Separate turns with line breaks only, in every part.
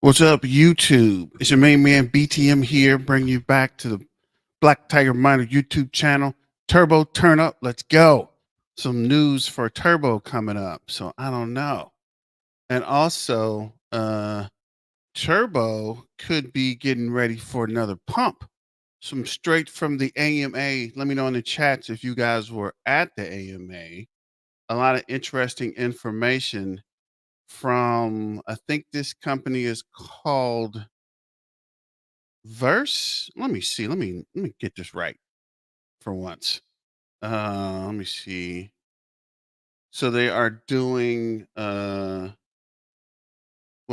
What's up, YouTube? It's your main man BTM here, bringing you back to the Black Tiger Miner YouTube channel. Turbo Turnup, let's go. Some news for Turbo coming up, so I don't know. And also, Turbo could be getting ready for another pump. Some straight from the AMA. Let me know in the chats if you guys were at the AMA. A lot of interesting information from, I think this company is called Verse. Let me see. Let me get this right for once. Let me see. So they are doing what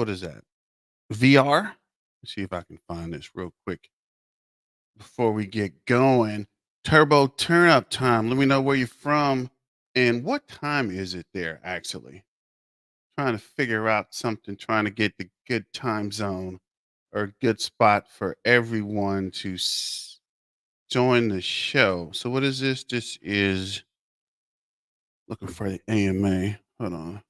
is that? VR. Let's see if I can find this real quick before we get going. Turbo turn up time. Let me know where you're from and what time is it there actually. Trying to figure out something, trying to get the good time zone or good spot for everyone to join the show. So what is this? This is looking for the AMA. Hold on.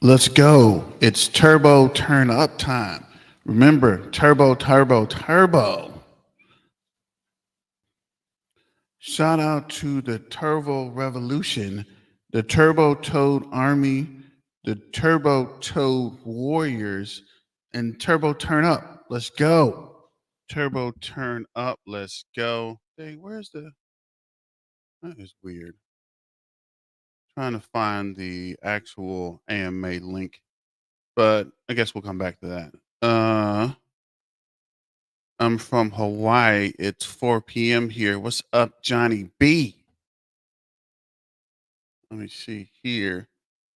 Let's go. It's turbo turn up time. Remember, turbo, turbo, turbo. Shout out to the Turbo Revolution, the Turbo Toad Army, the Turbo Toad Warriors, and Turbo Turn Up. Let's go. Turbo Turn Up. Let's go. Hey, where's the? That is weird. Trying to find the actual AMA link, but I guess we'll come back to that. I'm from Hawaii. It's 4 p.m. here. What's up, Johnny B? Let me see here.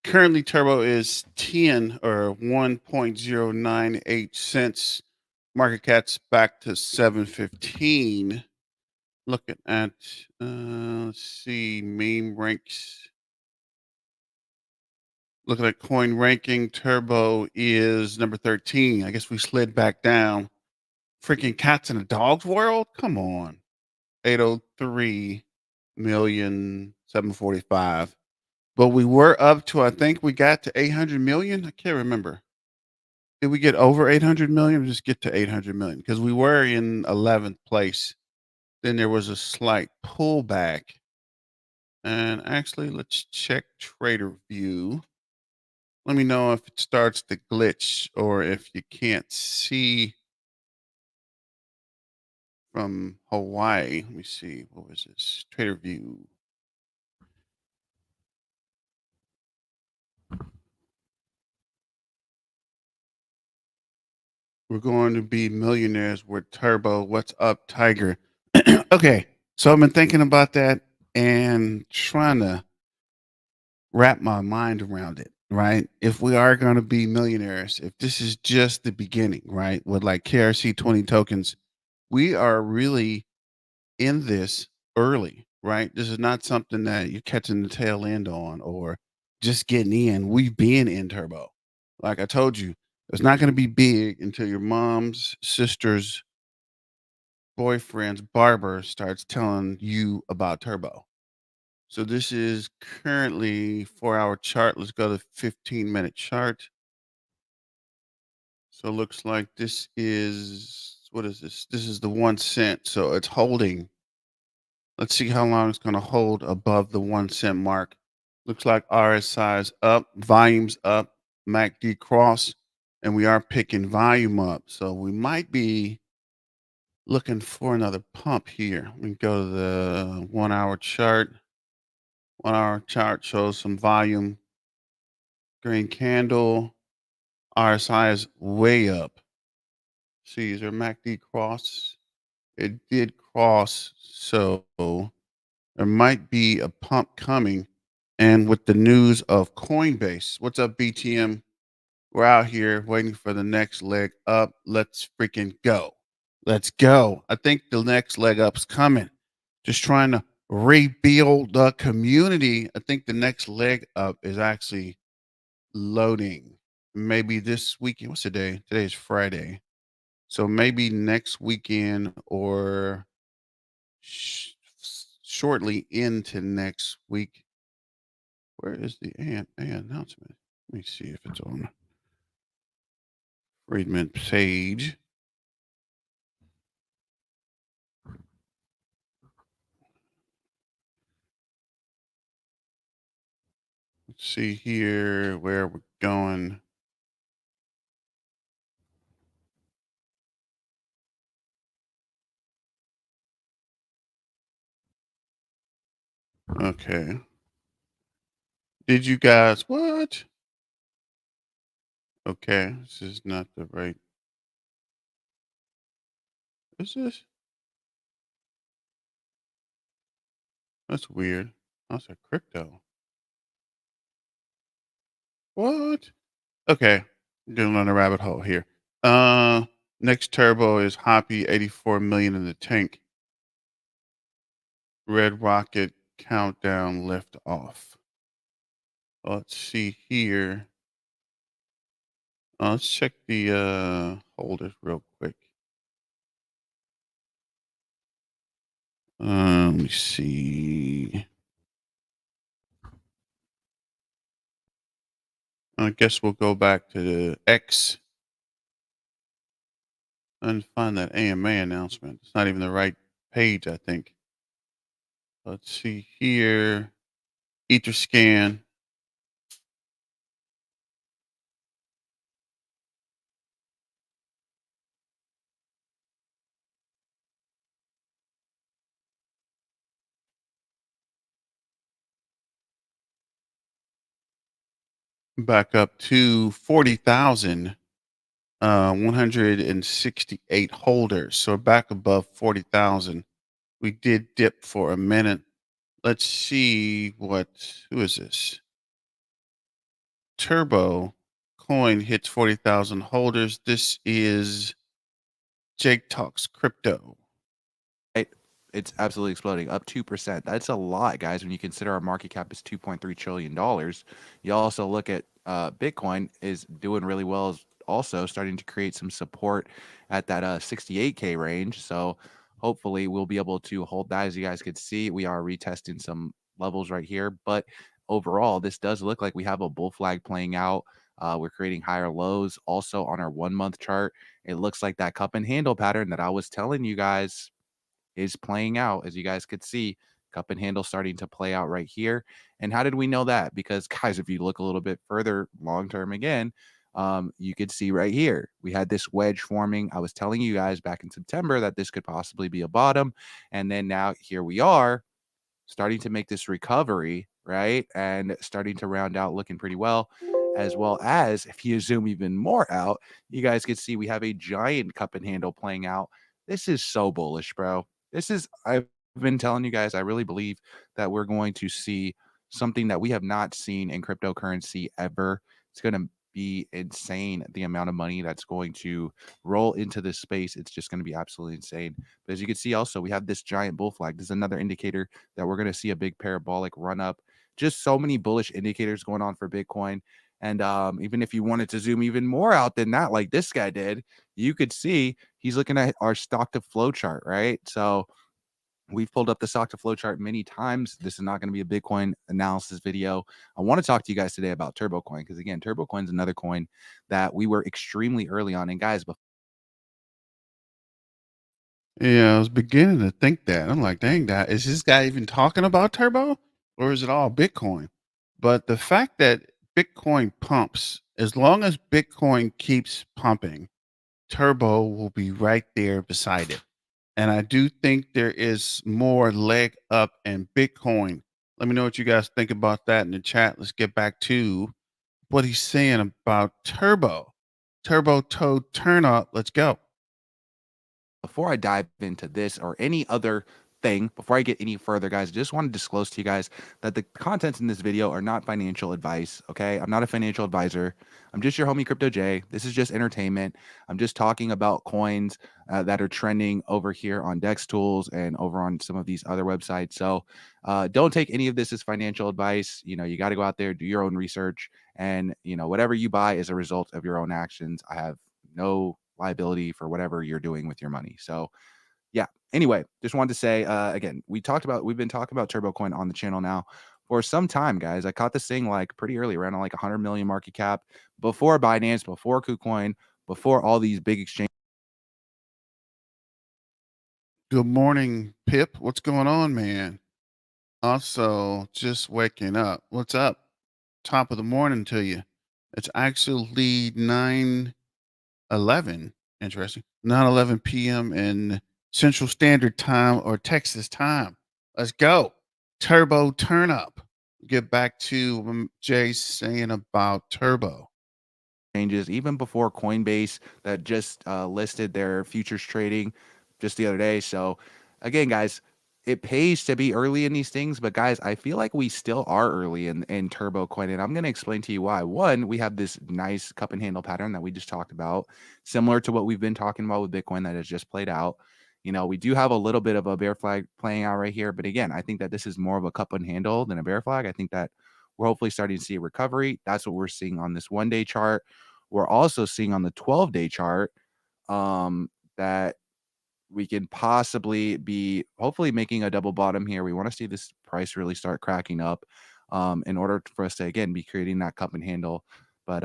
Currently, Turbo is 10 or 1.098 cents. Market cap's back to 715. Looking at, let's see, meme ranks. Looking at coin ranking, Turbo is number 13. I guess we slid back down. Freaking cats in a dog's world? Come on. 803 million 745. But we were up to, I think we got to 800 million. I can't remember. Did we get over 800 million or just get to 800 million? Because we were in 11th place. Then there was a slight pullback. And actually, let's check Trader View. Let me know if it starts to glitch or if you can't see from Hawaii. Let me see. What was this? Trader View. We're going to be millionaires with Turbo. What's up, Tiger? Okay. So I've been thinking about that and trying to wrap my mind around it, right? If we are going to be millionaires, if this is just the beginning, right? With like KRC 20 tokens, we are really in this early, right? This is not something that you're catching the tail end on or just getting in. We've been in Turbo. Like I told you, it's not going to be big until your mom's sister's boyfriend's barber starts telling you about Turbo. So this is currently 4-hour chart. Let's go to 15-minute chart. So it looks like this is, what is this? This is the 1 cent. So it's holding. Let's see how long it's going to hold above the 1 cent mark. Looks like RSI is up, volume's up, MACD cross, and we are picking volume up. So we might be looking for another pump here. We can go to the 1-hour chart. 1-hour chart shows some volume. Green candle. RSI is way up. See, is there MACD cross? It did cross, so there might be a pump coming. And with the news of Coinbase, what's up, BTM? We're out here waiting for the next leg up. Let's freaking go. Let's go. I think the next leg up's coming. Just trying to rebuild the community. I think the next leg up is actually loading. Maybe this weekend. What's the day? Today is Friday. So maybe next weekend or shortly into next week. Where is the AMA announcement? Let me see if it's on Friedman page. Let's see here where we're going. Okay. Did you guys what? Okay, this is not the right. Is this? That's weird. That's a crypto. What? Okay, going on a rabbit hole here. Uh, Next turbo is Hoppy, 84 million in the tank. Red Rocket countdown lift off. Let's see here. Let's check the holders real quick. Let me see. I guess we'll go back to the X and find that AMA announcement. It's not even the right page, I think. Let's see here. Etherscan. Back up to 40,000, 168 holders. So back above 40,000. We did dip for a minute. Let's see who is this? Turbo coin hits 40,000 holders. This is Jake Talks Crypto.
Right? It's absolutely exploding, up 2%. That's a lot, guys, when you consider our market cap is $2.3 trillion. You also look at Bitcoin is doing really well, is also starting to create some support at that 68K range. So hopefully we'll be able to hold that. As you guys could see, we are retesting some levels right here. But overall, this does look like we have a bull flag playing out. We're creating higher lows also on our 1 month chart. It looks like that cup and handle pattern that I was telling you guys is playing out. As you guys could see, cup and handle starting to play out right here. And how did we know that? Because guys, if you look a little bit further long term again, you could see right here, we had this wedge forming. I was telling you guys back in September that this could possibly be a bottom. And then now here we are starting to make this recovery, right? And starting to round out looking pretty well. As well as if you zoom even more out, you guys can see we have a giant cup and handle playing out. This is so bullish, bro. I've been telling you guys, I really believe that we're going to see something that we have not seen in cryptocurrency ever. It's going to be insane the amount of money that's going to roll into this space. It's just going to be absolutely insane. But as you can see, also, we have this giant bull flag. This is another indicator that we're going to see a big parabolic run up. Just so many bullish indicators going on for Bitcoin. And even if you wanted to zoom even more out than that, like this guy did, you could see he's looking at our stock to flow chart, right? So we've pulled up the stock to flow chart many times. This is not going to be a Bitcoin analysis video. I want to talk to you guys today about Turbo Coin because, again, Turbo Coin is another coin that we were extremely early on. And guys,
Yeah, I was beginning to think that. I'm like, dang, that is this guy even talking about turbo or is it all Bitcoin? But the fact that Bitcoin pumps, as long as Bitcoin keeps pumping, turbo will be right there beside it. And I do think there is more leg up in Bitcoin. Let me know what you guys think about that in the chat. Let's get back to what he's saying about turbo. Turbo Toad Turnup. Let's go.
before I dive into this or any other thing, before I get any further, guys, I just want to disclose to you guys that the contents in this video are not financial advice. Okay. I'm not a financial advisor. I'm just your homie Crypto J. This is just entertainment. I'm just talking about coins that are trending over here on Dex Tools and over on some of these other websites. So don't take any of this as financial advice. You know, you got to go out there, do your own research, and, you know, whatever you buy is a result of your own actions. I have no liability for whatever you're doing with your money. So yeah. Anyway, just wanted to say again, we've been talking about Turbo Coin on the channel now for some time, guys. I caught this thing like pretty early, around like 100 million market cap, before Binance, before KuCoin, before all these big exchanges.
Good morning, Pip. What's going on, man? Also, just waking up. What's up? Top of the morning to you. It's actually 9:11. Interesting. 9:11 p.m. in Central Standard Time or Texas time. Let's go. Turbo Turnup. Get back to what Jay's saying about Turbo.
Changes, even before Coinbase that just listed their futures trading just the other day. So, again, guys, it pays to be early in these things, but guys, I feel like we still are early in Turbo Coin, and I'm going to explain to you why. One, we have this nice cup and handle pattern that we just talked about, similar to what we've been talking about with Bitcoin that has just played out. We do have a little bit of a bear flag playing out right here, but again, I think that this is more of a cup and handle than a bear flag. I think that we're hopefully starting to see a recovery. That's what we're seeing on this 1-day chart. We're also seeing on the 12-day chart that we can possibly be hopefully making a double bottom here. We want to see this price really start cracking up in order for us to, again, be creating that cup and handle. But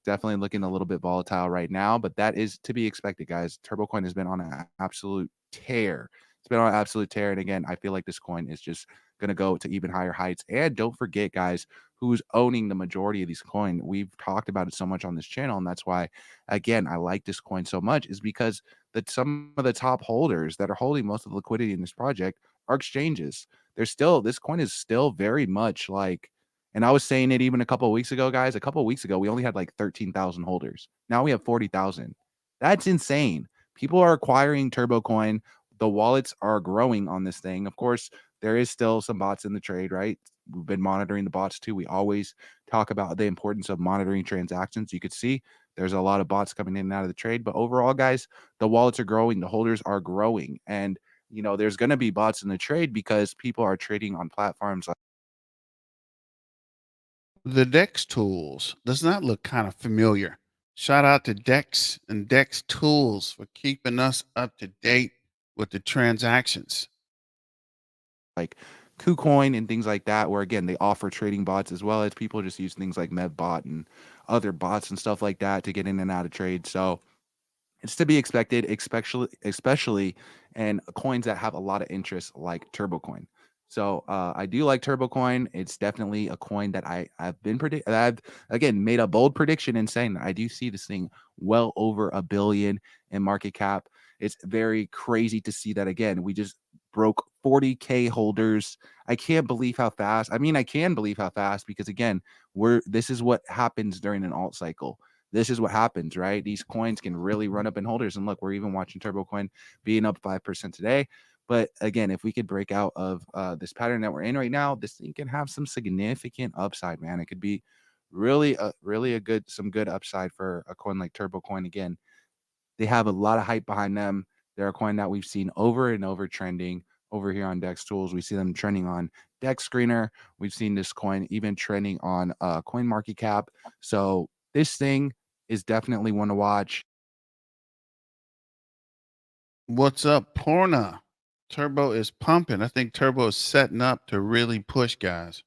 definitely looking a little bit volatile right now. But that is to be expected, guys. Turbo Coin has been on an absolute tear. It's been on an absolute tear. And again, I feel like this coin is just going to go to even higher heights. And don't forget, guys, who's owning the majority of these coin. We've talked about it so much on this channel. And that's why, again, I like this coin so much, is because that some of the top holders that are holding most of the liquidity in this project are exchanges. This coin is still very much like, and I was saying it even a couple of weeks ago, guys. A couple of weeks ago, we only had like 13,000 holders. Now we have 40,000. That's insane. People are acquiring Turbo Coin. The wallets are growing on this thing. Of course, there is still some bots in the trade, right? We've been monitoring the bots too. We always talk about the importance of monitoring transactions. You could see there's a lot of bots coming in and out of the trade, but overall, guys, the wallets are growing, the holders are growing, and there's going to be bots in the trade because people are trading on platforms like
The Dex tools. Doesn't that look kind of familiar? Shout out to Dex and Dex Tools for keeping us up to date with the transactions.
KuCoin and things like that, where again they offer trading bots as well as people just use things like MevBot and other bots and stuff like that to get in and out of trade. So it's to be expected, especially in coins that have a lot of interest like Turbo Coin. So I do like Turbo Coin. It's definitely a coin that I've again made a bold prediction in saying that I do see this thing well over $1 billion in market cap. It's very crazy to see that again. We just broke 40K holders. I can't believe how fast. I mean, I can believe how fast because again, this is what happens during an alt cycle. This is what happens, right? These coins can really run up in holders. And look, we're even watching Turbo Coin being up 5% today. But again, if we could break out of this pattern that we're in right now, this thing can have some significant upside, man. It could be really some good upside for a coin like Turbo Coin. Again, they have a lot of hype behind them. They're a coin that we've seen over and over trending over here on Dex Tools. We see them trending on Dex Screener. We've seen this coin even trending on Coin Market Cap. So this thing is definitely one to watch.
What's up, Porna? Turbo is pumping. I think Turbo is setting up to really push, guys.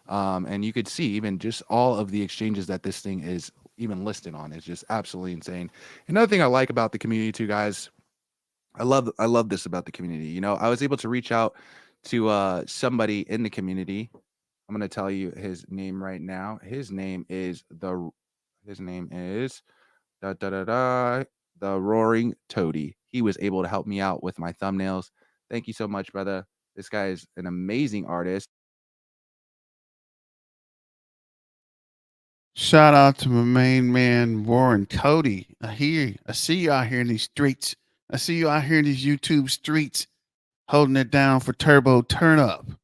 And you could see even just all of the exchanges that this thing is even listed on is just absolutely insane. Another thing I like about the community too, guys, I love this about the community. I was able to reach out to somebody in the community. I'm gonna tell you his name right now. His name is da da da da the Roaring Toady. He was able to help me out with my thumbnails. Thank you so much, brother. This guy is an amazing artist.
Shout out to my main man, Warren Cody. I see you out here in these streets. I see you out here in these YouTube streets holding it down for Turbo Turnup.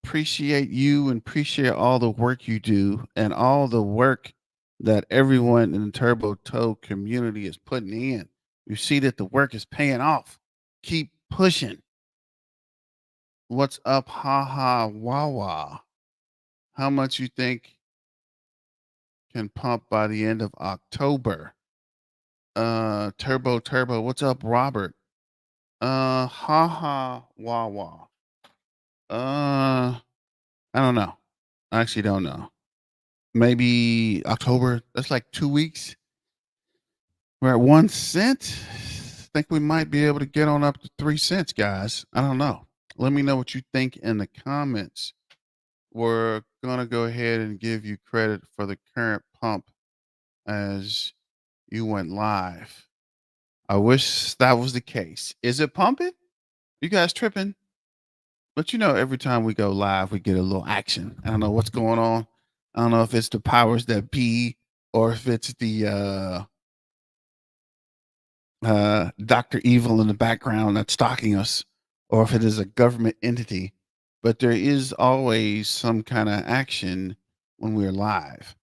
Appreciate you and appreciate all the work you do and all the work that everyone in the Turbo Toe community is putting in. You see that the work is paying off. Keep pushing. What's up, haha wawa? How much you think can pump by the end of October? Turbo. What's up, Robert? Haha wawa. Uh, I don't know. I actually don't know. Maybe October. That's like 2 weeks. We're at 1 cent. Think we might be able to get on up to 3 cents, guys. I don't know. Let me know what you think in the comments. We're going to go ahead and give you credit for the current pump as you went live. I wish that was the case. Is it pumping? You guys tripping? But you know, every time we go live, we get a little action. I don't know what's going on. I don't know if it's the powers that be or if it's the Dr. Evil in the background that's stalking us, or if it is a government entity. But there is always some kind of action when we're live.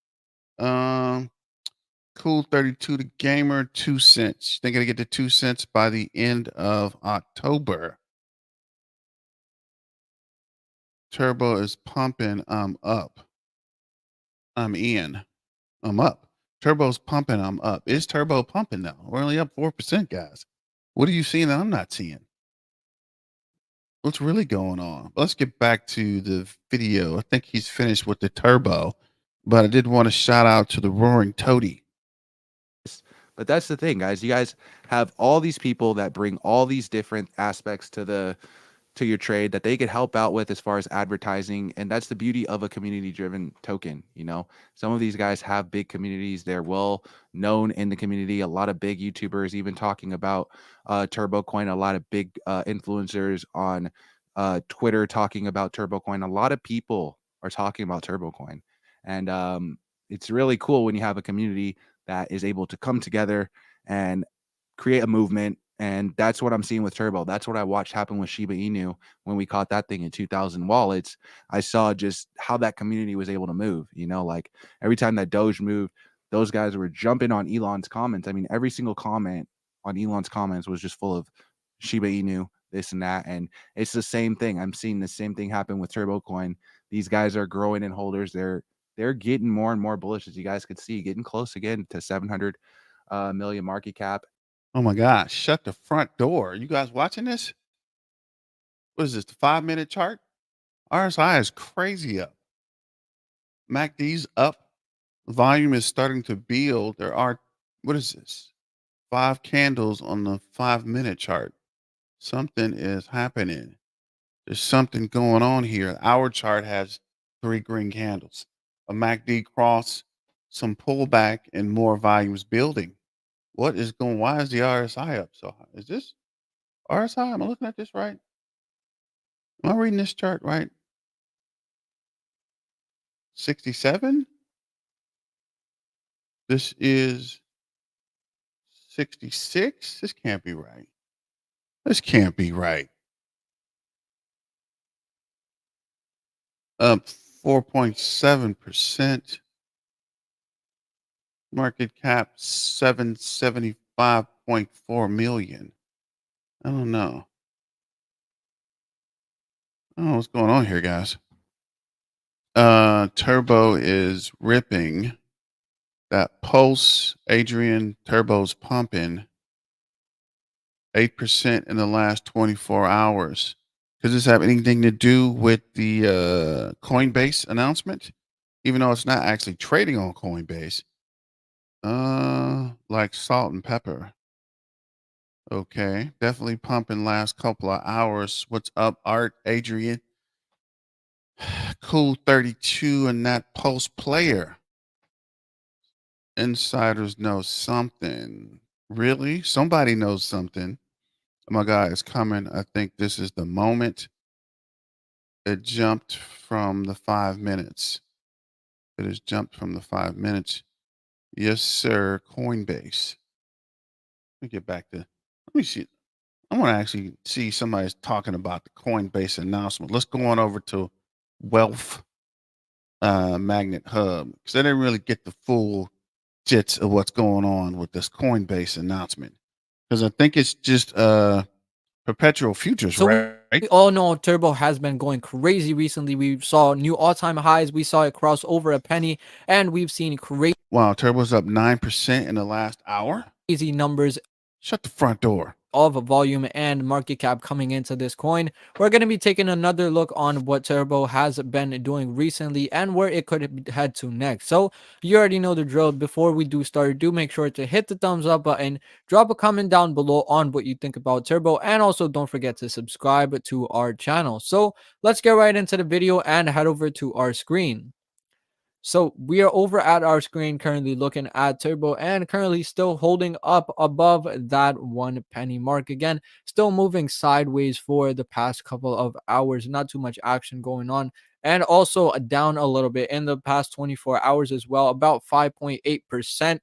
Cool 32 the gamer, 2 cents. They're gonna get to 2 cents by the end of October. Turbo is pumping. I'm up. I'm in. I'm up. Turbo's pumping. I'm up. Is Turbo pumping now? We're only up 4%, guys. What are you seeing that I'm not seeing? What's really going on? Let's get back to the video. I think he's finished with the Turbo, but I did want to shout out to the Roaring Toady.
But that's the thing, guys. You guys have all these people that bring all these different aspects to your trade that they could help out with as far as advertising. And that's the beauty of a community driven token. You know, some of these guys have big communities. They're well known in the community. A lot of big YouTubers even talking about Turbo Coin, a lot of big influencers on Twitter talking about Turbo Coin. A lot of people are talking about Turbo Coin. And it's really cool when you have a community that is able to come together and create a movement. And that's what I'm seeing with Turbo. That's what I watched happen with Shiba Inu when we caught that thing in 2,000 wallets. I saw just how that community was able to move. You know, like every time that Doge moved, those guys were jumping on Elon's comments. I mean, every single comment on Elon's comments was just full of Shiba Inu, this and that. And it's the same thing. I'm seeing the same thing happen with Turbo Coin. These guys are growing in holders. They're getting more and more bullish, as you guys could see, getting close again to 700 million market cap.
Oh my gosh, shut the front door. You guys watching this? What is this, the 5-minute chart? RSI is crazy up. MACD's up. Volume is starting to build. There are, what is this? 5 candles on the 5-minute chart. Something is happening. There's something going on here. Our chart has 3 green candles, a MACD cross, some pullback, and more volumes building. What is going? Why is the RSI up so high? Is this RSI? Am I looking at this right? Am I reading this chart right? 67? This is 66? This can't be right. This can't be right. Up 4.7%. Market cap 775.4 million. I don't know. I don't know what's going on here, guys. Turbo is ripping. That pulse, Adrian, Turbo's pumping 8% in the last 24 hours. Does this have anything to do with the Coinbase announcement? Even though it's not actually trading on Coinbase. Like salt and pepper. Okay, definitely pumping last couple of hours. What's up, Art, Adrian? Cool 32 and that post player. Insiders know something. Really? Somebody knows something. Oh my God, it's coming. I think this is the moment. It jumped from the 5 minutes. It has jumped from the 5 minutes. Yes, sir. Coinbase. Let me get back to, let me see. I want to actually see somebody's talking about the Coinbase announcement. Let's go on over to Wealth Magnet Hub because I didn't really get the full gist of what's going on with this Coinbase announcement because I think it's just perpetual futures,
So
right?
we all know Turbo has been going crazy recently. We saw new all-time highs. We saw it cross over a penny, and we've seen
Wow, Turbo's up 9% in the last hour.
crazy numbers
Shut the front door.
of volume and market cap coming into this coin. We're going to be taking another look on what Turbo has been doing recently and where it could head to next. So you already know the drill. Before we do start, do make sure to hit the thumbs up button, drop a comment down below on what you think about Turbo, and also don't forget to subscribe to our channel. So let's get right into the video and head over to our screen. So we are over at our screen currently looking at Turbo and currently still holding up above that 1 penny mark. Again, still moving sideways for the past couple of hours. Not too much action going on. And also down a little bit in the past 24 hours as well, about 5.8%.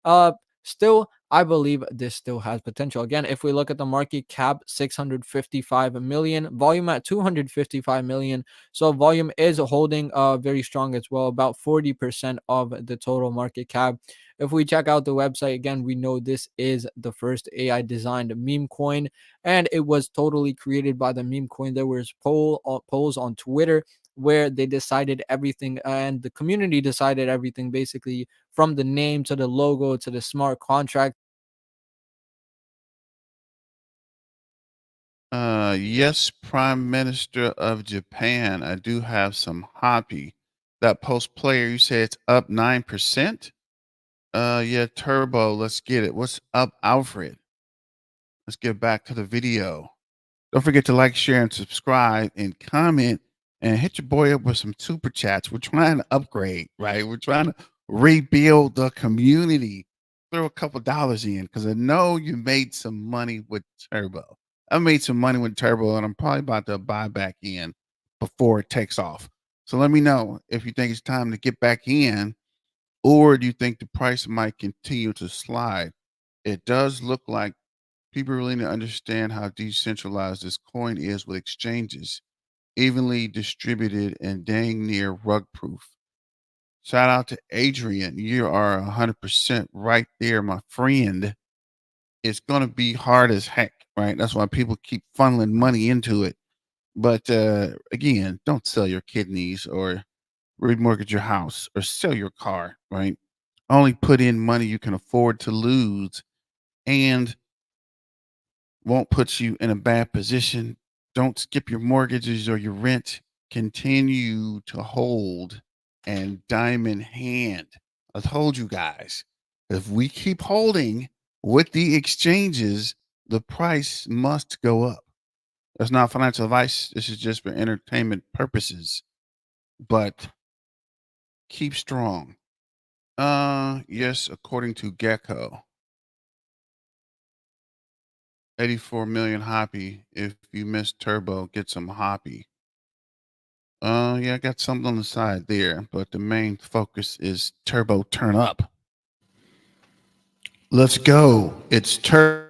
uh, Still, I believe this still has potential. Again, if we look at the market cap, 655 million, volume at 255 million. So volume is holding very strong as well, about 40% of the total market cap. If we check out the website again, we know this is the first AI designed meme coin, and it was totally created by the meme coin. There was polls on Twitter where they decided everything, and the community decided everything basically, from the name to the logo to the smart contract.
Yes, Prime Minister of Japan. I do have some hobby. That post player, you say it's up 9%? Yeah, Turbo. Let's get it. What's up, Alfred? Let's get back to the video. Don't forget to like, share, and subscribe and comment and hit your boy up with some super chats. We're trying to upgrade, right? We're trying to rebuild the community. Throw a couple dollars in because I know you made some money with Turbo. I made some money with Turbo and I'm probably about to buy back in before it takes off. So let me know if you think it's time to get back in, or do you think the price might continue to slide? It does look like people really need to understand how decentralized this coin is with exchanges, evenly distributed and dang near rug proof. Shout out to Adrian. You are 100% right there, my friend. It's going to be hard as heck, right? That's why people keep funneling money into it. But again, don't sell your kidneys or remortgage your house or sell your car, right? Only put in money you can afford to lose and won't put you in a bad position. Don't skip your mortgages or your rent. Continue to hold and diamond hand. I told you guys, if we keep holding with the exchanges, the price must go up. That's not financial advice. This is just for entertainment purposes. But keep strong. Yes, according to Gecko. 84 million hoppy. If you miss Turbo, get some hoppy. Yeah, I got something on the side there, but the main focus is Turbo Turn Up. Let's go. It's Turbo.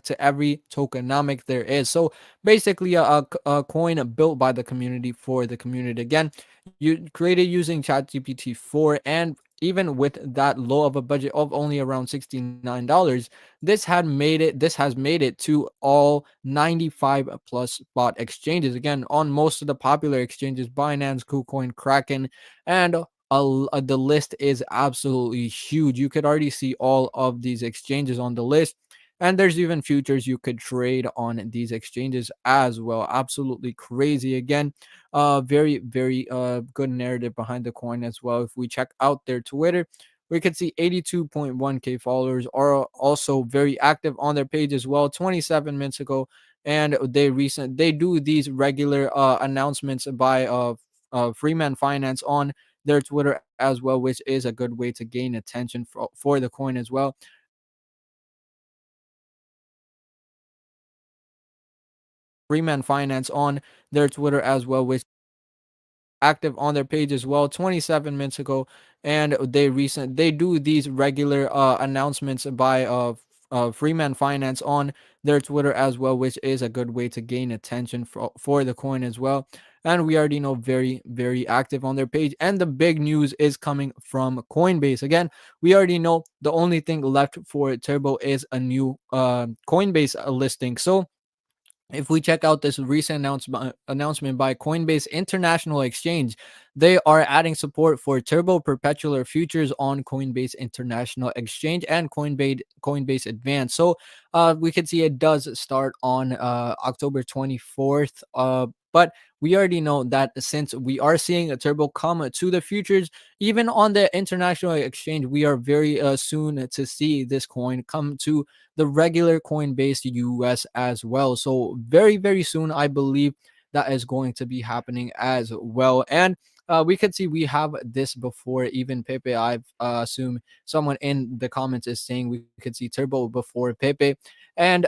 To every tokenomic there is. So basically a coin built by the community for the community. Again, you created using ChatGPT 4, and even with that low of a budget of only around $69, this has made it to all 95 plus spot exchanges. Again, on most of the popular exchanges, Binance, KuCoin, Kraken, and the list is absolutely huge. You could already see all of these exchanges on the list, and there's even futures you could trade on these exchanges as well. Absolutely crazy. Again, very, very good narrative behind the coin as well. If we check out their Twitter, we could see 82.1K followers are also very active on their page as well 27 minutes ago. And they do these regular announcements by Freeman Finance on their Twitter as well, which is a good way to gain attention for the coin as well. Freeman Finance on their Twitter as well, which active on their page as well 27 minutes ago. And they do these regular announcements by Freeman Finance on their Twitter as well, which is a good way to gain attention for the coin as well. And we already know very, very active on their page. And the big news is coming from Coinbase. Again, we already know the only thing left for Turbo is a new Coinbase listing. So If we check out this recent announcement by Coinbase International Exchange, they are adding support for Turbo Perpetual futures on Coinbase International Exchange and Coinbase Advanced. So we can see it does start on October 24th. But we already know that since we are seeing a turbo come to the futures, even on the international exchange, we are very soon to see this coin come to the regular Coinbase US as well. So very, very soon, I believe that is going to be happening as well. And we could see we have this before even Pepe. I've assumed someone in the comments is saying we could see Turbo before Pepe. And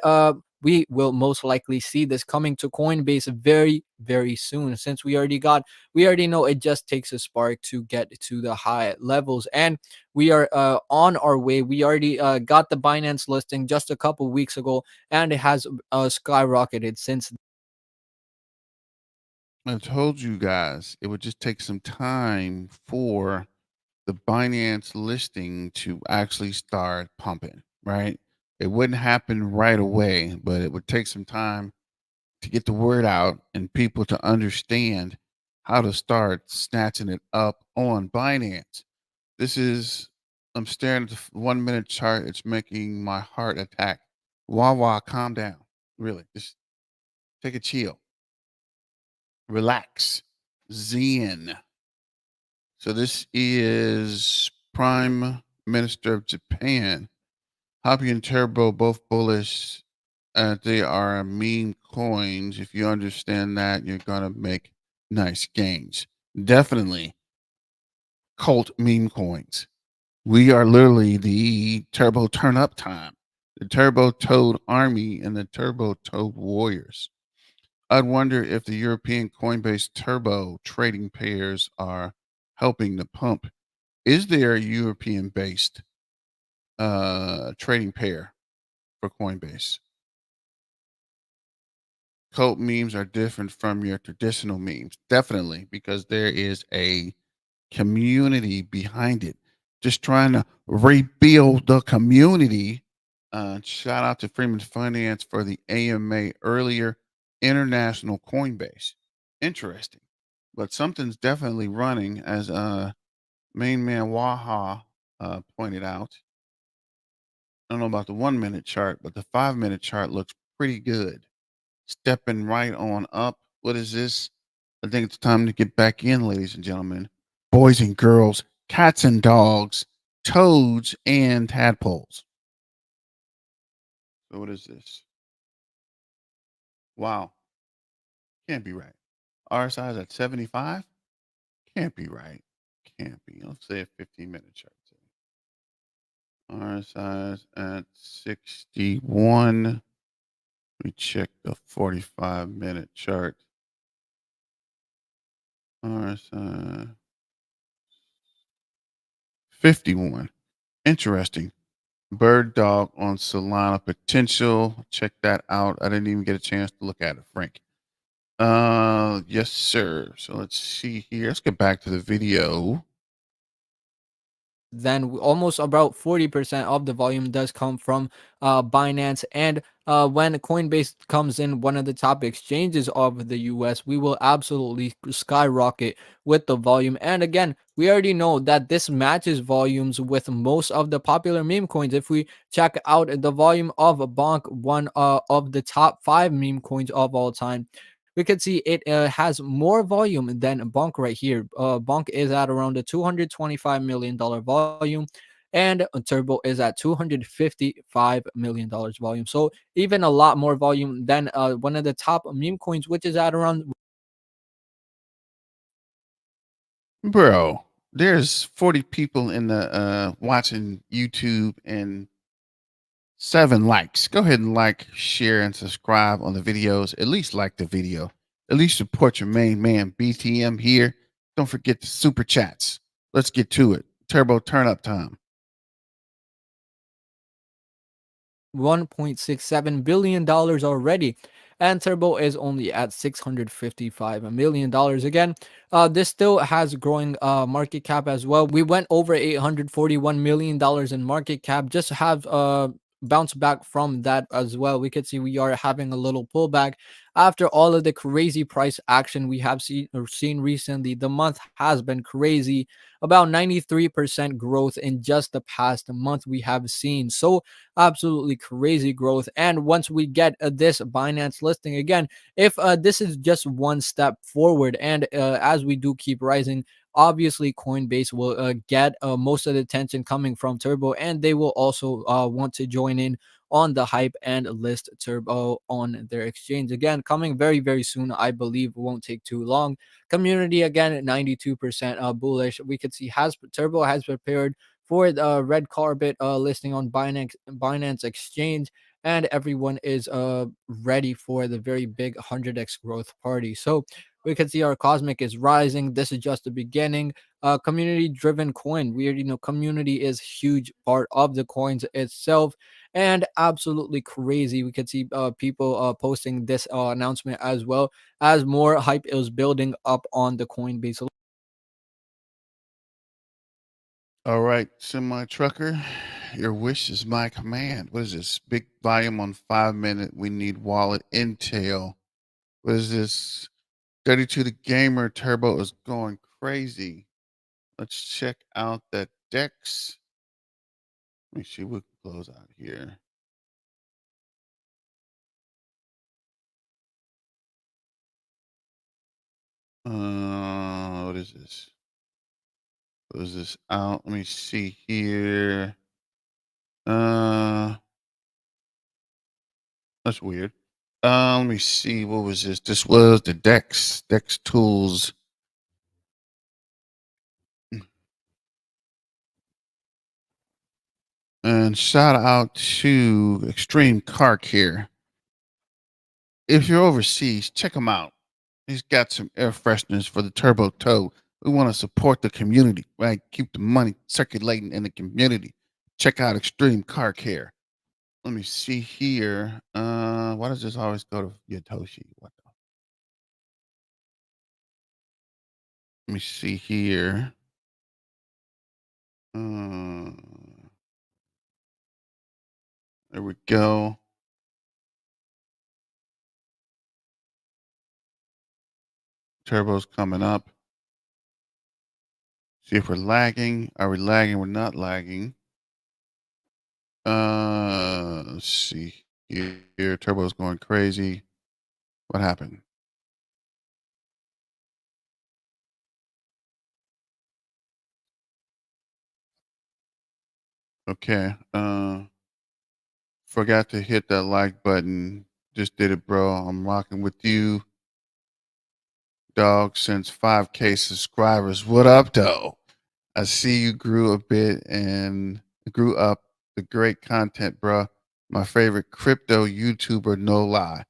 we will most likely see this coming to Coinbase very, very soon. Since we already know it just takes a spark to get to the high levels. And we are on our way. We already got the Binance listing just a couple weeks ago, and it has skyrocketed since.
I told you guys it would just take some time for the Binance listing to actually start pumping, right? It wouldn't happen right away, but it would take some time to get the word out and people to understand how to start snatching it up on Binance. This is, I'm staring at the 1 minute chart. It's making my heart attack. Wawa, calm down. Really, just take a chill, relax, zen. So this is Prime Minister of Japan. Hoppy and Turbo both bullish. They are meme coins. If you understand that, you're gonna make nice gains. Definitely cult meme coins. We are literally the Turbo Turnup time, the Turbo Toad Army, and the Turbo Toad Warriors. I'd wonder if the European Coinbase Turbo trading pairs are helping the pump. Is there a European based trading pair for Coinbase? Cult memes are different from your traditional memes, definitely, because there is a community behind it. Just trying to rebuild the community. Shout out to Freeman Finance for the AMA earlier. International Coinbase. Interesting. But something's definitely running, as main man Waha pointed out. I don't know about the 1 minute chart, but the 5 minute chart looks pretty good. Stepping right on up. What is this? I think it's time to get back in, ladies and gentlemen, boys and girls, cats and dogs, toads and tadpoles. So what is this? Wow. Can't be right. RSI is at 75? Can't be right. Can't be. Let's say a 15-minute chart. RSI is at 61. We check the 45-minute chart. RSI 51. Interesting. Bird dog on Solana potential. Check that out. I didn't even get a chance to look at it, Frank. Yes, sir. So let's see here. Let's get back to the video.
Then almost about 40% of the volume does come from Binance. And when Coinbase comes in one of the top exchanges of the US, we will absolutely skyrocket with the volume. And again, we already know that this matches volumes with most of the popular meme coins. If we check out the volume of Bonk, one of the top 5 meme coins of all time, we can see it has more volume than Bonk right here. Bonk is at around a $225 million volume, and Turbo is at $255 million volume. So even a lot more volume than one of the top meme coins, which is at around.
Bro, there's 40 people in the watching YouTube and 7 likes. Go ahead and like, share, and subscribe on the videos. At least like the video. At least support your main man BTM here. Don't forget the super chats. Let's get to it. Turbo Turnup time.
$1.67 billion already, and Turbo is only at $655 million. Again, this still has growing market cap as well. We went over $841 million in market cap. Just have bounce back from that as well. We could see we are having a little pullback after all of the crazy price action we have seen recently. The month has been crazy, about 93% growth in just the past month we have seen. So absolutely crazy growth. And once we get this Binance listing again, if this is just one step forward, and as we do keep rising, obviously Coinbase will get most of the attention coming from Turbo, and they will also want to join in on the hype and list Turbo on their exchange again, coming very very soon. I believe won't take too long. Community again at 92% bullish. We could see has Turbo has prepared for the red carpet listing on Binance exchange, and everyone is ready for the very big 100x growth party. So we can see our cosmic is rising. This is just the beginning. Community driven coin. We already know community is huge part of the coins itself, and absolutely crazy. We could see people posting this announcement as well as more hype is building up on the Coinbase.
All right, semi trucker, your wish is my command. What is this? Big volume on 5 minute. We need wallet intel. What is this? 32 the gamer turbo is going crazy. Let's check out that Dex. Let me see. We can close out here. What is this? What is this out? Let me see here. That's weird. Let me see. What was this? This was the Dex tools. And shout out to Extreme Car Care. If you're overseas, check him out. He's got some air fresheners for the turbo toe. We want to support the community, right? Keep the money circulating in the community. Check out Extreme Car Care. Let me see here. Why does this always go to Yotoshi? What the? Let me see here. There we go. Turbo's coming up. See if we're lagging. Are we lagging? We're not lagging. Let's see here. Turbo's going crazy. What happened? Okay. Forgot to hit that like button. Just did it, bro. I'm rocking with you, dog, since 5K subscribers. What up, though? I see you grew a bit and grew up. The great content, bro. My favorite crypto YouTuber, no lie.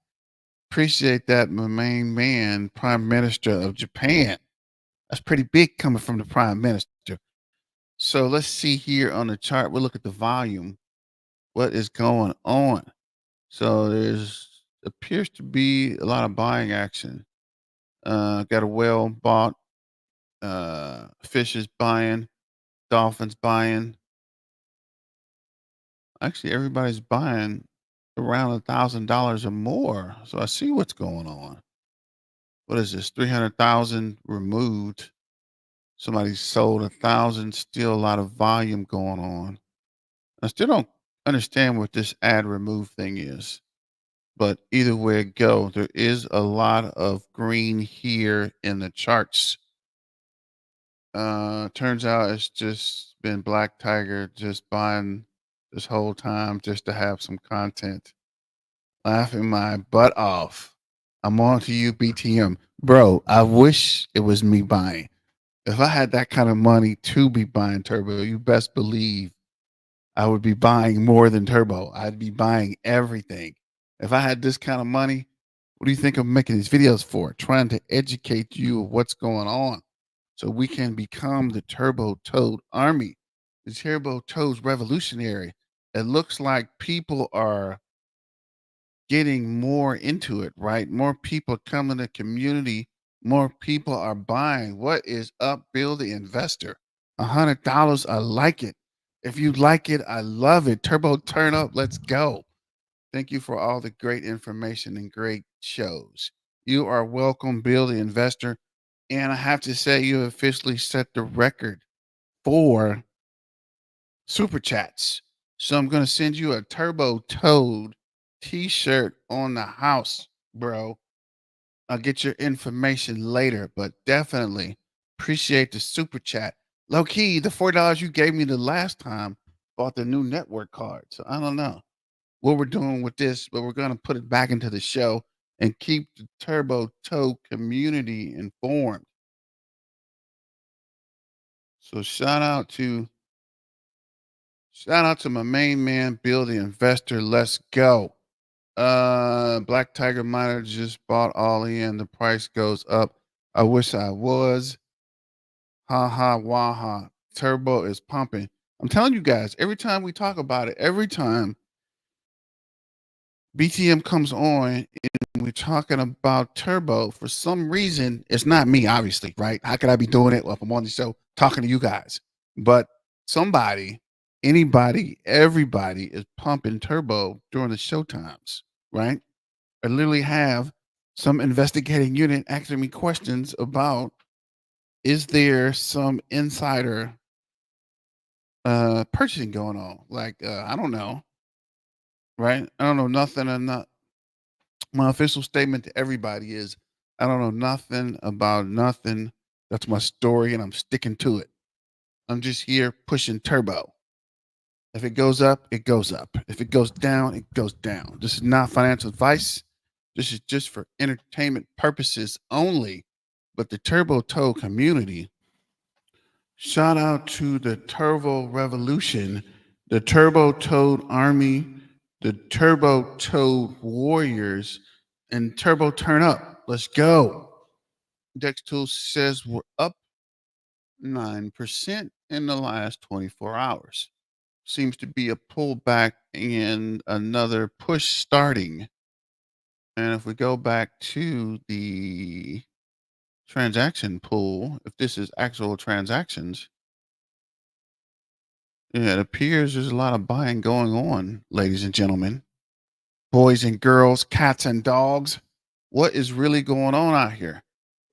Appreciate that, my main man, Prime Minister of Japan. That's pretty big coming from the Prime Minister. So let's see here on the chart. We'll look at the volume. What is going on? So there's appears to be a lot of buying action. Got a whale bought, fishes buying, dolphins buying. Actually, everybody's buying around $1,000 or more. So I see what's going on. What is this? 300,000 removed. Somebody sold 1,000. Still a lot of volume going on. I still don't understand what this ad remove thing is. But either way it go, there is a lot of green here in the charts. Turns out it's just been Black Tiger just buying this whole time just to have some content. Laughing my butt off. I'm on to you, BTM. Bro, I wish it was me buying. If I had that kind of money to be buying Turbo, you best believe I would be buying more than Turbo. I'd be buying everything. If I had this kind of money, what do you think I'm making these videos for? Trying to educate you of what's going on so we can become the Turbo Toad army. The Turbo Toad's revolutionary. It looks like people are getting more into it, right? More people come in the community, more people are buying. What is up, Bill the investor? $100. I like it. If you like it, I love it. Turbo Turnup, let's go. Thank you for all the great information and great shows. You are welcome, Bill the investor. And I have to say, you officially set the record for super chats. So I'm going to send you a Turbo Toad t-shirt on the house, bro. I'll get your information later, but definitely appreciate the super chat. Low key, the $4 you gave me the last time bought the new network card. So I don't know what we're doing with this, but we're going to put it back into the show and keep the Turbo Toe community informed. So shout out to my main man, Bill the investor. Let's go. Black Tiger Miner just bought all in. The price goes up. I wish I was. Ha ha waha. Turbo is pumping. I'm telling you guys, every time we talk about it, every time BTM comes on and we're talking about Turbo, for some reason, it's not me, obviously, right? How could I be doing it? Well, if I'm on the show talking to you guys, but somebody, anybody, everybody is pumping Turbo during the show times, right? I literally have some investigating unit asking me questions about, is there some insider purchasing going on? Like, I don't know, right? I don't know nothing. And not my official statement to everybody is, I don't know nothing about nothing. That's my story, and I'm sticking to it. I'm just here pushing Turbo. If it goes up, it goes up. If it goes down, it goes down. This is not financial advice. This is just for entertainment purposes only. But the Turbo Toe community, shout out to the Turbo Revolution, the Turbo Toad Army, the Turbo Toad Warriors, and Turbo Turnup. Let's go. DexTool says we're up 9% in the last 24 hours. Seems to be a pullback and another push starting. And if we go back to the transaction pool, if this is actual transactions, yeah, it appears there's a lot of buying going on, ladies and gentlemen, boys and girls, cats and dogs. What is really going on out here?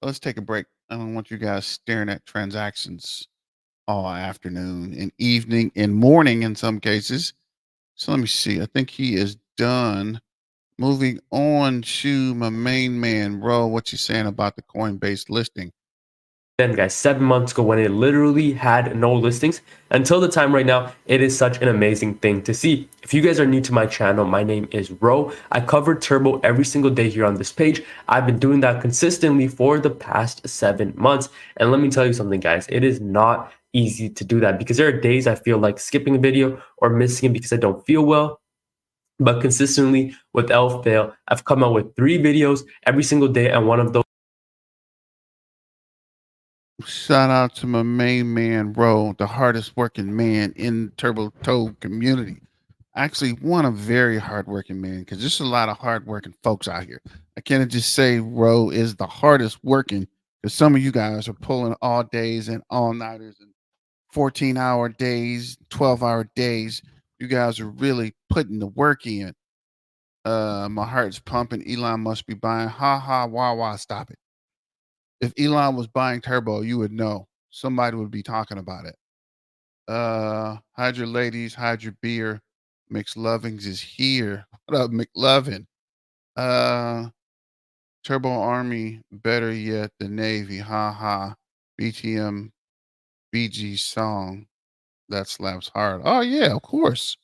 Let's take a break. I don't want you guys staring at transactions all afternoon and evening and morning in some cases. So let me see. I think he is done. Moving on to my main man, Ro. What you saying about the Coinbase listing?
Then guys, 7 months ago when it literally had no listings until the time right now, it is such an amazing thing to see. If you guys are new to my channel, my name is Ro. I cover Turbo every single day here on this page. I've been doing that consistently for the past 7 months. And let me tell you something, guys, it is not easy to do that because there are days I feel like skipping a video or missing it because I don't feel well. But consistently, without fail, I've come out with 3 videos every single day, and one of those.
Shout out to my main man, Ro, the hardest working man in the Turbo Toe community. Actually, one of very hardworking man, because there's a lot of hardworking folks out here. I can't just say Ro is the hardest working, because some of you guys are pulling all days and all nighters and 14-hour days, 12-hour days. You guys are really putting the work in. My heart's pumping. Elon must be buying. Ha ha, wah wah, stop it. If Elon was buying Turbo, you would know. Somebody would be talking about it. Hide your ladies, hide your beer. McLovins is here. What up, McLovin? Turbo Army, better yet, the Navy. Ha ha. BTM BG song. That slaps hard. Oh yeah, of course.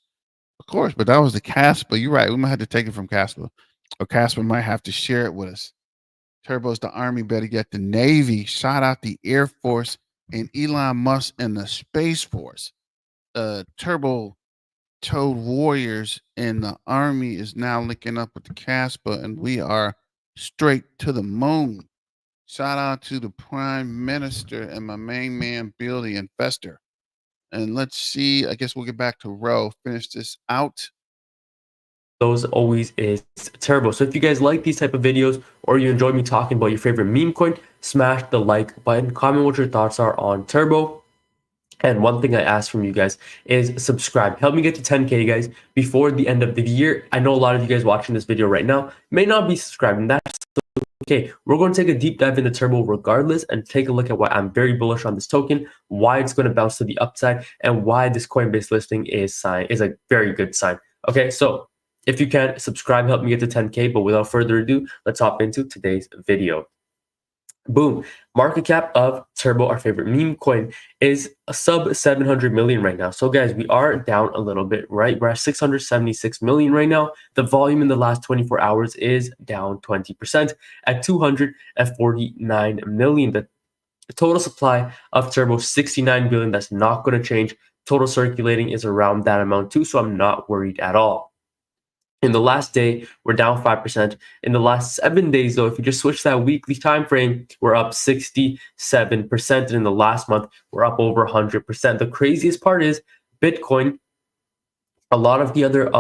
Of course. But that was the Kaspa. You're right. We might have to take it from Kaspa. Or Kaspa might have to share it with us. Turbo's the Army, better get the Navy. Shout out the Air Force and Elon Musk and the Space Force. Turbo Toad Warriors and the Army is now linking up with the Caspa, and we are straight to the moon. Shout out to the Prime Minister and my main man, Bill the Investor. And let's see, I guess we'll get back to Ro, finish this out.
Those always is Turbo. So if you guys like these type of videos or you enjoy me talking about your favorite meme coin, smash the like button, comment what your thoughts are on Turbo. And one thing I ask from you guys is subscribe. Help me get to 10K, guys, before the end of the year. I know a lot of you guys watching this video right now may not be subscribed, and that's okay. We're going to take a deep dive into Turbo regardless and take a look at why I'm very bullish on this token, why it's going to bounce to the upside, and why this Coinbase listing is a very good sign. Okay, so if you can, subscribe, help me get to 10K. But without further ado, let's hop into today's video. Boom. Market cap of Turbo, our favorite meme coin, is a sub 700 million right now. So guys, we are down a little bit, right? We're at 676 million right now. The volume in the last 24 hours is down 20% at 249 million. The total supply of Turbo, 69 billion. That's not going to change. Total circulating is around that amount too, so I'm not worried at all. In the last day, we're down 5%. In the last 7 days, though, if you just switch that weekly time frame, we're up 67%. And in the last month, we're up over 100%. The craziest part is Bitcoin, a lot of the other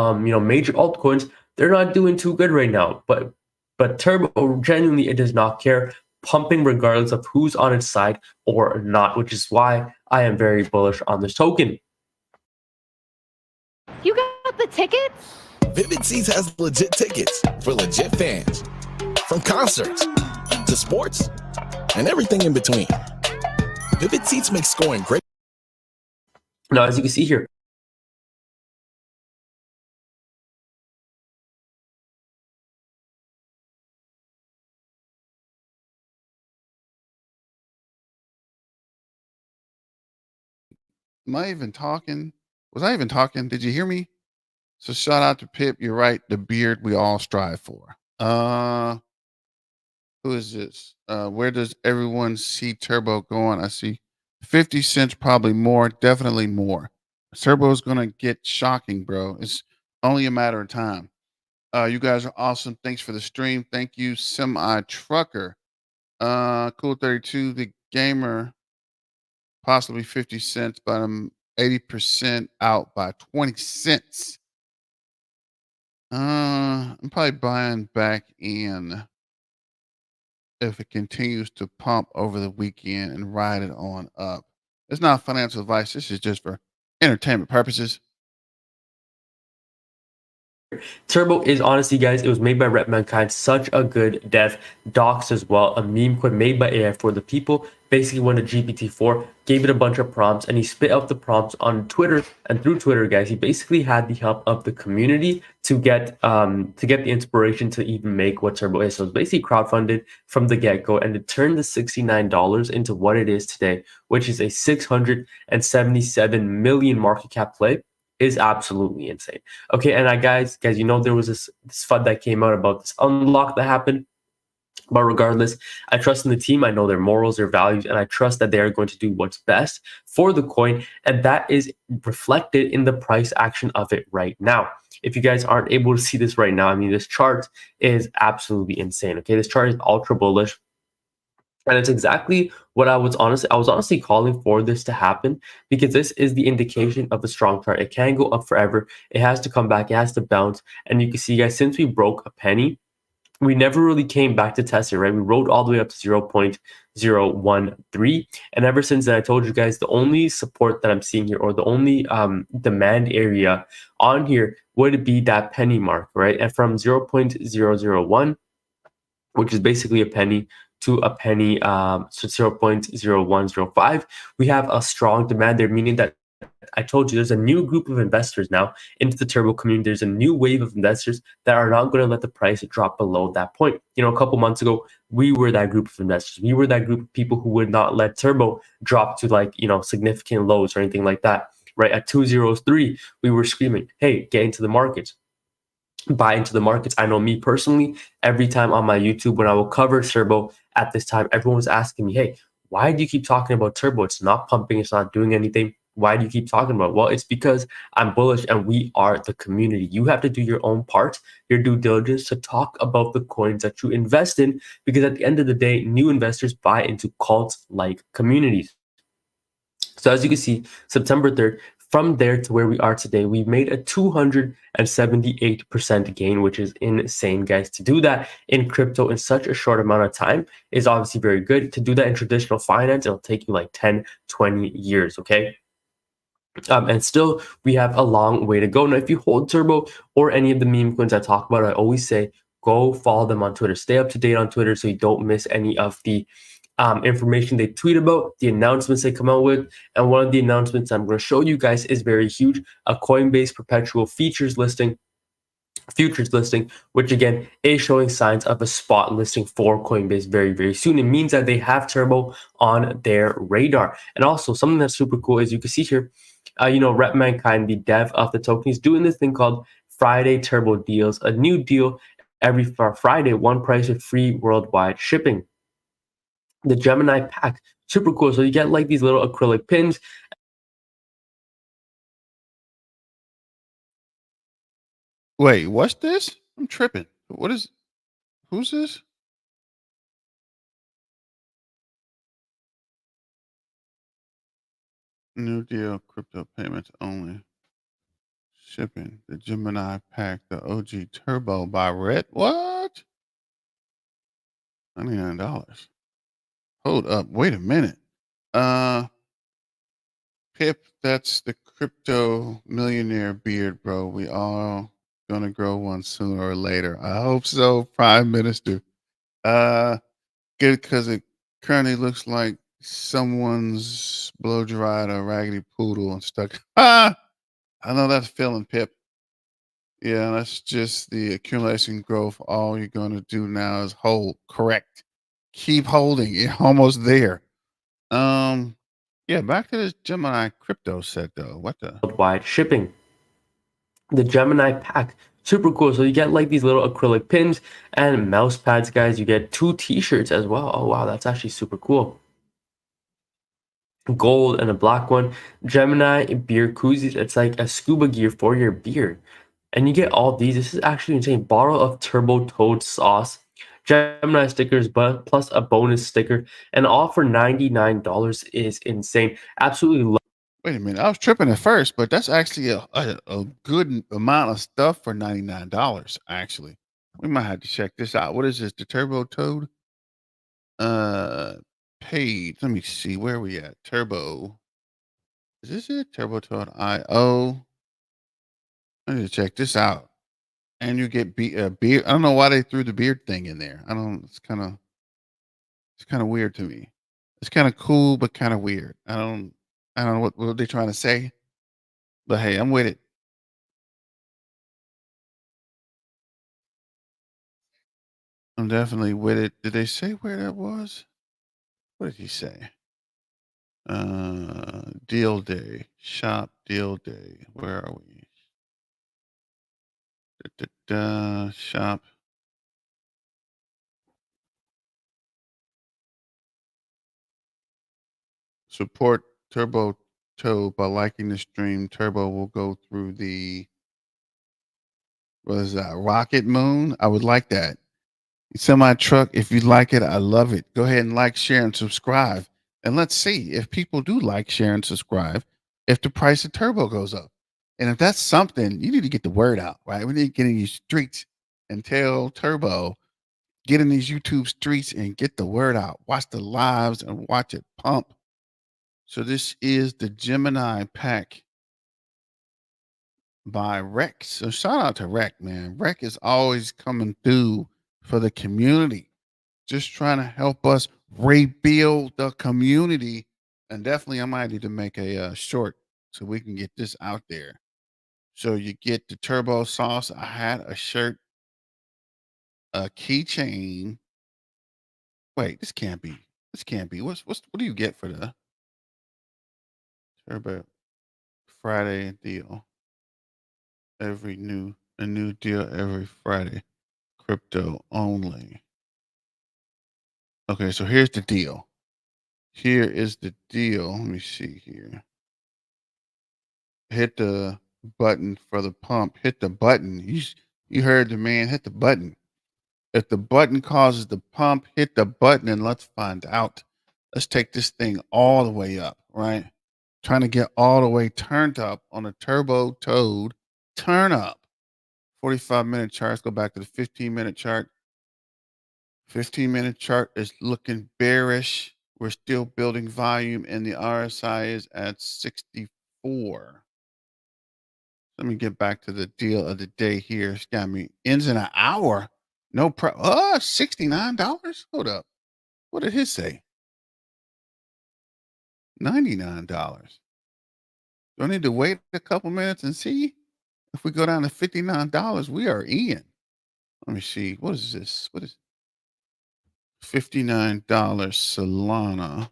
major altcoins, they're not doing too good right now. But Turbo, genuinely, it does not care, pumping regardless of who's on its side or not, which is why I am very bullish on this token.
You got the tickets?
Vivid Seats has legit tickets for legit fans. From concerts to sports and everything in between. Vivid Seats makes scoring great.
Now, as you can see here,
Am I even talking? Was I even talking? Did you hear me? So shout out to Pip. You're right. The beard we all strive for. Who is this? Where does everyone see Turbo going? I see 50 cents, probably more, definitely more. Turbo is gonna get shocking, bro. It's only a matter of time. You guys are awesome. Thanks for the stream. Thank you, Semi Trucker. Cool 32, the gamer, possibly 50 cents, but I'm 80% out by 20 cents. I'm probably buying back in if it continues to pump over the weekend and ride it on up. It's not financial advice. This is just for entertainment purposes.
Turbo is honestly, guys, it was made by Rep Mankind, such a good dev. Docs as well, a meme coin made by AI for the people. Basically went to GPT-4, gave it a bunch of prompts, and he spit out the prompts on Twitter. And through Twitter, guys, he basically had the help of the community to get the inspiration to even make what Turbo is. So it's basically crowdfunded from the get-go, and it turned the $69 into what it is today, which is a 677 million market cap play. Is absolutely insane. Okay, and guys, you know, there was this FUD that came out about this unlock that happened. But regardless, I trust in the team. I know their morals, their values, and I trust that they are going to do what's best for the coin. And that is reflected in the price action of it right now. If you guys aren't able to see this right now, I mean, this chart is absolutely insane. Okay, this chart is ultra bullish. And it's exactly what I was honestly calling for this to happen, because this is the indication of a strong chart. It can't go up forever. It has to come back. It has to bounce. And you can see, guys, since we broke a penny, we never really came back to test it, right? We rode all the way up to 0.013. And ever since then, I told you guys, the only support that I'm seeing here, or the only demand area on here, would be that penny mark, right? And from 0.001, which is basically a penny, to a penny, so 0.0105, we have a strong demand there, meaning that I told you there's a new group of investors now into the Turbo community. There's a new wave of investors that are not going to let the price drop below that point. You know, a couple months ago, we were that group of investors. We were that group of people who would not let Turbo drop to, like, you know, significant lows or anything like that, right? At 203, we were screaming, hey, get into the markets. Buy into the markets. I know me personally, every time on my YouTube when I will cover Turbo at this time, everyone was asking me, hey, why do you keep talking about Turbo? It's not pumping, it's not doing anything. Why do you keep talking about it? Well, it's because I'm bullish and we are the community. You have to do your own part, your due diligence, to talk about the coins that you invest in, because at the end of the day, new investors buy into cult-like communities. So as you can see, September 3rd, from there to where we are today, we've made a 278% gain, which is insane, guys. To do that in crypto in such a short amount of time is obviously very good. To do that in traditional finance, it'll take you like 10, 20 years, okay? And still, we have a long way to go. Now, if you hold Turbo or any of the meme coins I talk about, I always say go follow them on Twitter. Stay up to date on Twitter so you don't miss any of the information they tweet about, the announcements they come out with. And one of the announcements I'm going to show you guys is very huge: a Coinbase Perpetual futures listing, which again is showing signs of a spot listing for Coinbase very, very soon. It means that they have Turbo on their radar. And also something that's super cool is you can see here, Rep Mankind, the dev of the token, is doing this thing called Friday Turbo Deals, a new deal every Friday, one price with free worldwide shipping. The Gemini pack, super cool. So you get like these little acrylic pins.
Wait, what's this? I'm tripping. Who's this? New deal, crypto payments only. Shipping. The Gemini pack, the OG Turbo by Red. What? $99. Hold up. Wait a minute. Pip, that's the crypto millionaire beard, bro. We all gonna grow one sooner or later. I hope so, Prime Minister. Good, because it currently looks like someone's blow dried a raggedy poodle and stuck. Ah, I know that feeling, Pip. Yeah, that's just the accumulation growth. All you're gonna do now is hold. Correct. Keep holding. You're almost there. Yeah, back to this Gemini crypto set though. What the?
Worldwide shipping. The Gemini pack, super cool. So you get like these little acrylic pins and mouse pads, guys. You get 2 t-shirts as well. Oh wow, that's actually super cool. Gold and a black one. Gemini beer koozies. It's like a scuba gear for your beer. And you get all these. This is actually insane. Bottle of turbo toad sauce, Gemini stickers, but plus a bonus sticker, and all for $99 is insane. Absolutely love.
Wait a minute. I was tripping at first, but that's actually a good amount of stuff for $99. Actually, we might have to check this out. What is this? The Turbo Toad? Paid. Let me see. Where are we at? Turbo. Is this it? Turbo Toad IO. I need to check this out. And you get beard. I don't know why they threw the beard thing in there. I don't. It's kind of weird to me. It's kind of cool, but kind of weird. I don't know what they're trying to say. But hey, I'm with it. I'm definitely with it. Did they say where that was? What did he say? Deal day, shop deal day. Where are we? Shop. Support Turbo Toe by liking the stream. Turbo will go through the, what is that? Rocket Moon. I would like that. Semi truck. If you like it, I love it. Go ahead and like, share, and subscribe. And let's see if people do like, share, and subscribe if the price of turbo goes up. And if that's something, you need to get the word out, right? We need to get in these streets and tell Turbo, get in these YouTube streets and get the word out. Watch the lives and watch it pump. So this is the Gemini pack by Rex. So shout out to Rec, man. Rec is always coming through for the community, just trying to help us rebuild the community. And definitely, I might need to make a short so we can get this out there. So you get the turbo sauce, a hat, a shirt, a keychain. Wait, this can't be. This can't be. What do you get for the Turbo Friday deal? A new deal every Friday. Crypto only. Okay, so here's the deal. Here is the deal. Let me see here. Hit the button for the pump. Hit the button. You heard the man. Hit the button. If the button causes the pump, hit the button and let's find out. Let's take this thing all the way up, right? Trying to get all the way turned up on a turbo toad turn up. 45-minute charts. Go back to the 15-minute chart. 15-minute chart is looking bearish. We're still building volume, and the RSI is at 64. before. Let me get back to the deal of the day here. It's got me ends in an hour. No $69. Hold up. What did his say? $99. Do I need to wait a couple minutes and see? If we go down to $59, we are in. Let me see. What is this? What is $59 Solana?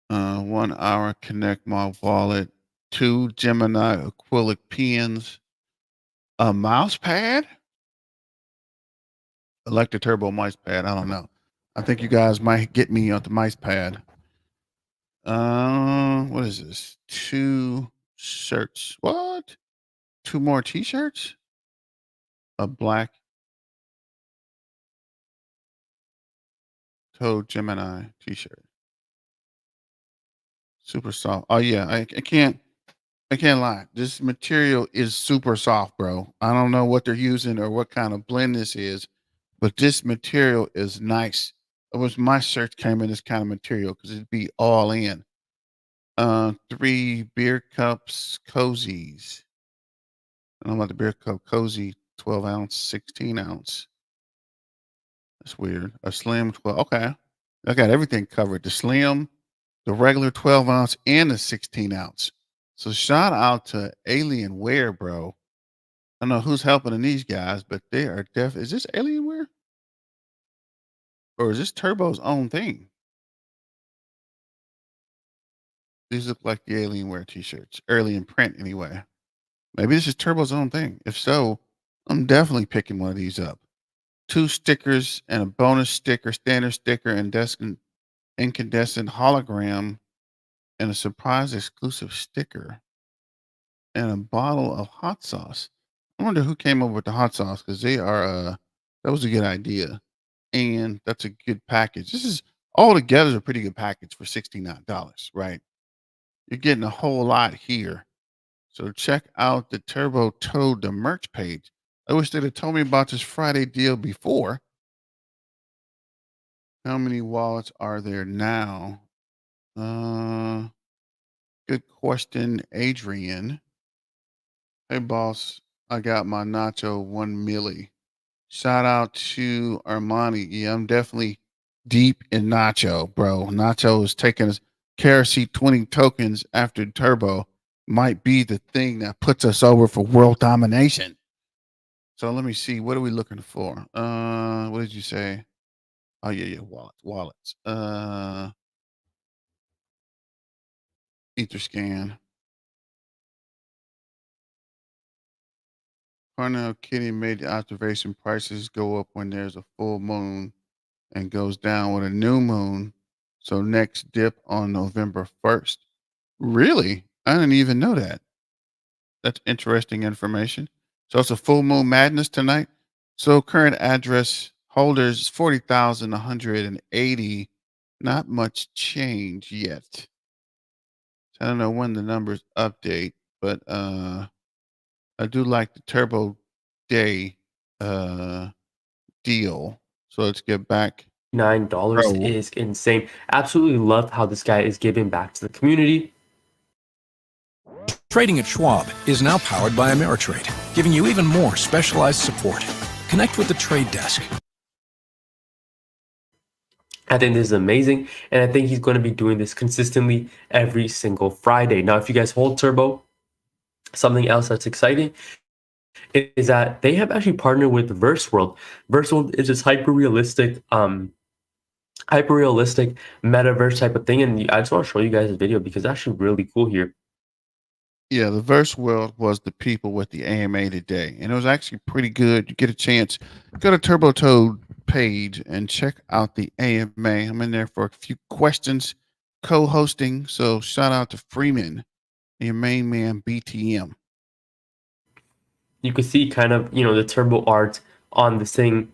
1 hour connect my wallet, 2 Gemini acrylic pens, a mouse pad, electric turbo mice pad. I don't know. I think you guys might get me on the mice pad. What is this? 2 shirts. What? 2 more t-shirts? A black Toad Gemini t-shirt. Super soft. Oh yeah, I can't lie. This material is super soft, bro. I don't know what they're using or what kind of blend this is, but this material is nice. It was my shirt came in this kind of material because it'd be all in. 3 beer cups cozies. I don't know about the beer cup cozy, 12 ounce, 16 ounce. That's weird. A slim 12. Okay. I got everything covered. The slim, the regular 12 ounce, and the 16 ounce. So shout out to Alienware, bro. I don't know who's helping in these guys, but they are is this Alienware? Or is this Turbo's own thing? These look like the Alienware t-shirts, early in print anyway. Maybe this is Turbo's own thing. If so, I'm definitely picking one of these up. 2 stickers and a bonus sticker, standard sticker, and incandescent hologram, and a surprise exclusive sticker, and a bottle of hot sauce. I wonder who came up with the hot sauce because they are that was a good idea. And that's a good package. This is all together is a pretty good package for $69, right? You're getting a whole lot here. So check out the Turbo Toad, the merch page. I wish they'd have told me about this Friday deal before. How many wallets are there now? Good question, Adrian. Hey boss, I got my Nacho 1 milli. Shout out to Armani. Yeah, I'm definitely deep in Nacho, bro. Nacho is taking his KRC 20 tokens after Turbo. Might be the thing that puts us over for world domination. So let me see. What are we looking for? What did you say? Oh yeah, wallets. Etherscan. Cornell Kitty made the observation prices go up when there's a full moon and goes down with a new moon. So next dip on November 1st. Really? I didn't even know that. That's interesting information. So it's a full moon madness tonight. So current address holders 40,180. Not much change yet. I don't know when the numbers update, but I do like the Turbo Day deal. So let's get back.
$9
Bro.
is insane. Absolutely love how this guy is giving back to the community.
Trading at Schwab is now powered by Ameritrade, giving you even more specialized support. Connect with the trade desk.
I think this is amazing, and I think he's going to be doing this consistently every single Friday. Now, if you guys hold Turbo, something else that's exciting is that they have actually partnered with VerseWorld. VerseWorld is this hyper-realistic metaverse type of thing, and I just want to show you guys this video because it's actually really cool here.
Yeah, the Verse World was the people with the AMA today, and it was actually pretty good. You get a chance, go to Turbo Toad page and check out the AMA. I'm in there for a few questions, co-hosting. So shout out to Freeman, your main man, BTM.
You can see kind of, the Turbo art on this thing.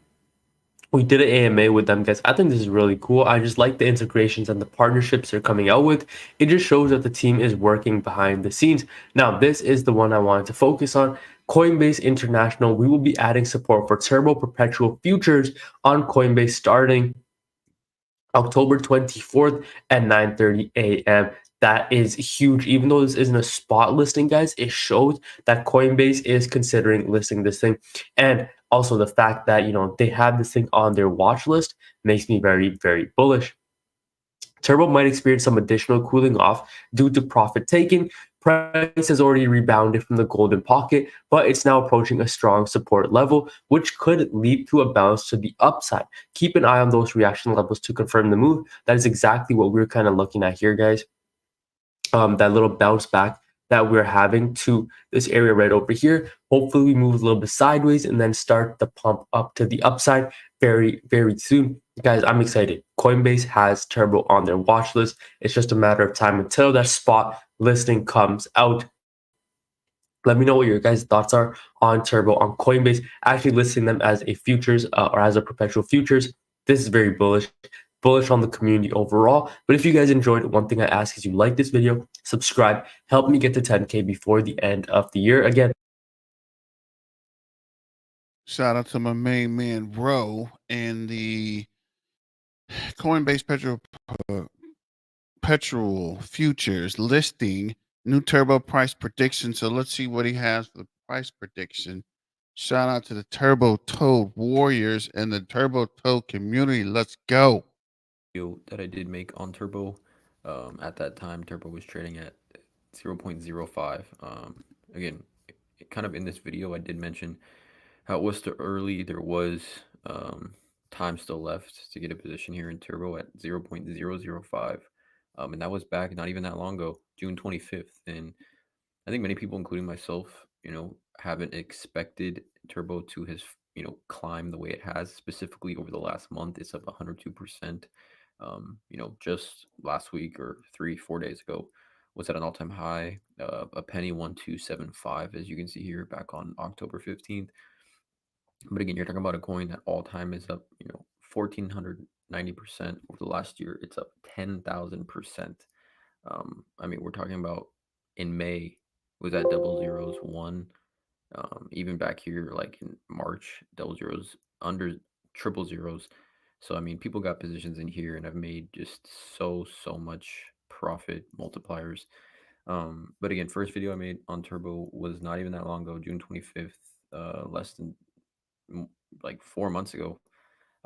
We did an AMA with them, guys. I think this is really cool. I just like the integrations and the partnerships they're coming out with. It just shows that the team is working behind the scenes. Now, this is the one I wanted to focus on. Coinbase International. We will be adding support for Turbo Perpetual futures on Coinbase starting October 24th at 9:30 a.m. That is huge. Even though this isn't a spot listing, guys, it shows that Coinbase is considering listing this thing. And also the fact that, they have this thing on their watch list makes me very, very bullish. Turbo might experience some additional cooling off due to profit taking. Price has already rebounded from the golden pocket, but it's now approaching a strong support level, which could lead to a bounce to the upside. Keep an eye on those reaction levels to confirm the move. That is exactly what we're kind of looking at here, guys. That little bounce back that we're having to this area right over here. Hopefully we move a little bit sideways and then start the pump up to the upside very, very soon. Guys, I'm excited. Coinbase has Turbo on their watch list. It's just a matter of time until that spot listing comes out. Let me know what your guys' thoughts are on Turbo, on Coinbase, actually listing them as a futures or as a perpetual futures. This is very bullish on the community overall. But if you guys enjoyed, one thing I ask is you like this video, subscribe, help me get to 10K before the end of the year. Again,
Shout out to my main man, Ro, and the Coinbase Perpetual futures listing new turbo price prediction. So let's see what he has for the price prediction. Shout out to the Turbo Toad Warriors and the Turbo Toad community. Let's go.
That I did make on Turbo. At that time, Turbo was trading at 0.05. Again, kind of in this video, I did mention how it was still early. There was time still left to get a position here in Turbo at 0.005. And that was back not even that long ago, June 25th. And I think many people, including myself, haven't expected Turbo to his, climb the way it has. Specifically over the last month, it's up 102%. Just last week or 3-4 days ago was at an all-time high, a penny 1275, as you can see here, back on October 15th. But again, you're talking about a coin that all time is up, 1,490% over the last year. It's up 10,000%. We're talking about in May was at double zeros one. Even back here, like in March, double zeros under triple zeros. So people got positions in here and have made just so much profit multipliers. But again, first video I made on Turbo was not even that long ago, June 25th, less than like 4 months ago.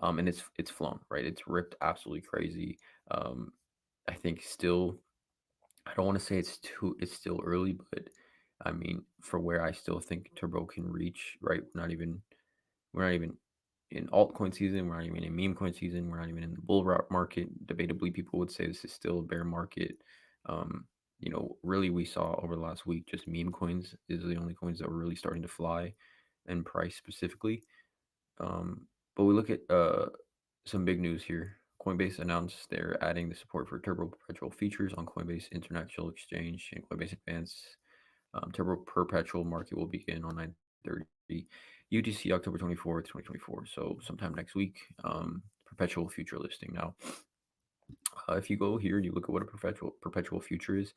And it's flown, right? It's ripped absolutely crazy. I think still, I don't want to say it's still early, but for where I still think Turbo can reach, right? We're not even in altcoin season. We're not even in meme coin season. We're not even in the bull market. Debatably, people would say this is still a bear market. Really, we saw over the last week just meme coins is the only coins that were really starting to fly and price specifically. But we look at some big news here. Coinbase announced they're adding the support for Turbo Perpetual features on Coinbase International Exchange and Coinbase Advanced. Turbo Perpetual market will begin on 9:30 UTC, October 24th, 2024. So sometime next week, perpetual future listing. Now, if you go here and you look at what a perpetual future is,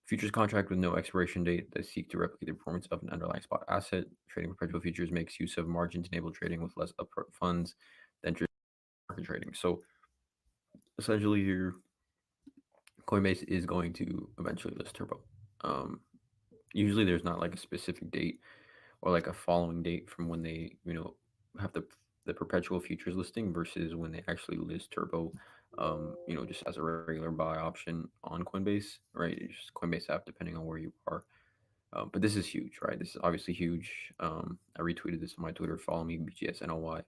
futures contract with no expiration date that seek to replicate the performance of an underlying spot asset. Trading perpetual futures makes use of margin-enabled trading with less upfront funds than market trading. So essentially here, Coinbase is going to eventually list Turbo. Usually there's not like a specific date or like a following date from when they, have the perpetual futures listing versus when they actually list Turbo, just as a regular buy option on Coinbase, right? It's just Coinbase app, depending on where you are. But this is huge, right? This is obviously huge. I retweeted this on my Twitter. Follow me, BGSNOY.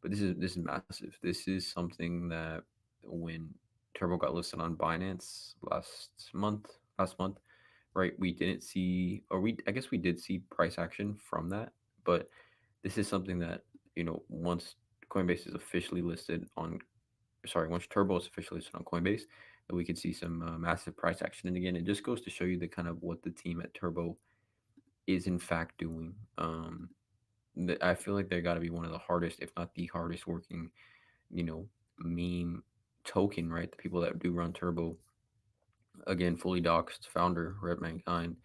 But this is massive. This is something that when Turbo got listed on Binance last month, right? We didn't see, or I guess we did see price action from that. But this is something that, once Coinbase is officially listed on, once Turbo is officially listed on Coinbase, that we could see some massive price action. And again, it just goes to show you the kind of what the team at Turbo is in fact doing. I feel like they got to be one of the hardest, if not the hardest working, meme token, right? The people that do run Turbo, again, fully doxed founder, Rep Mankind.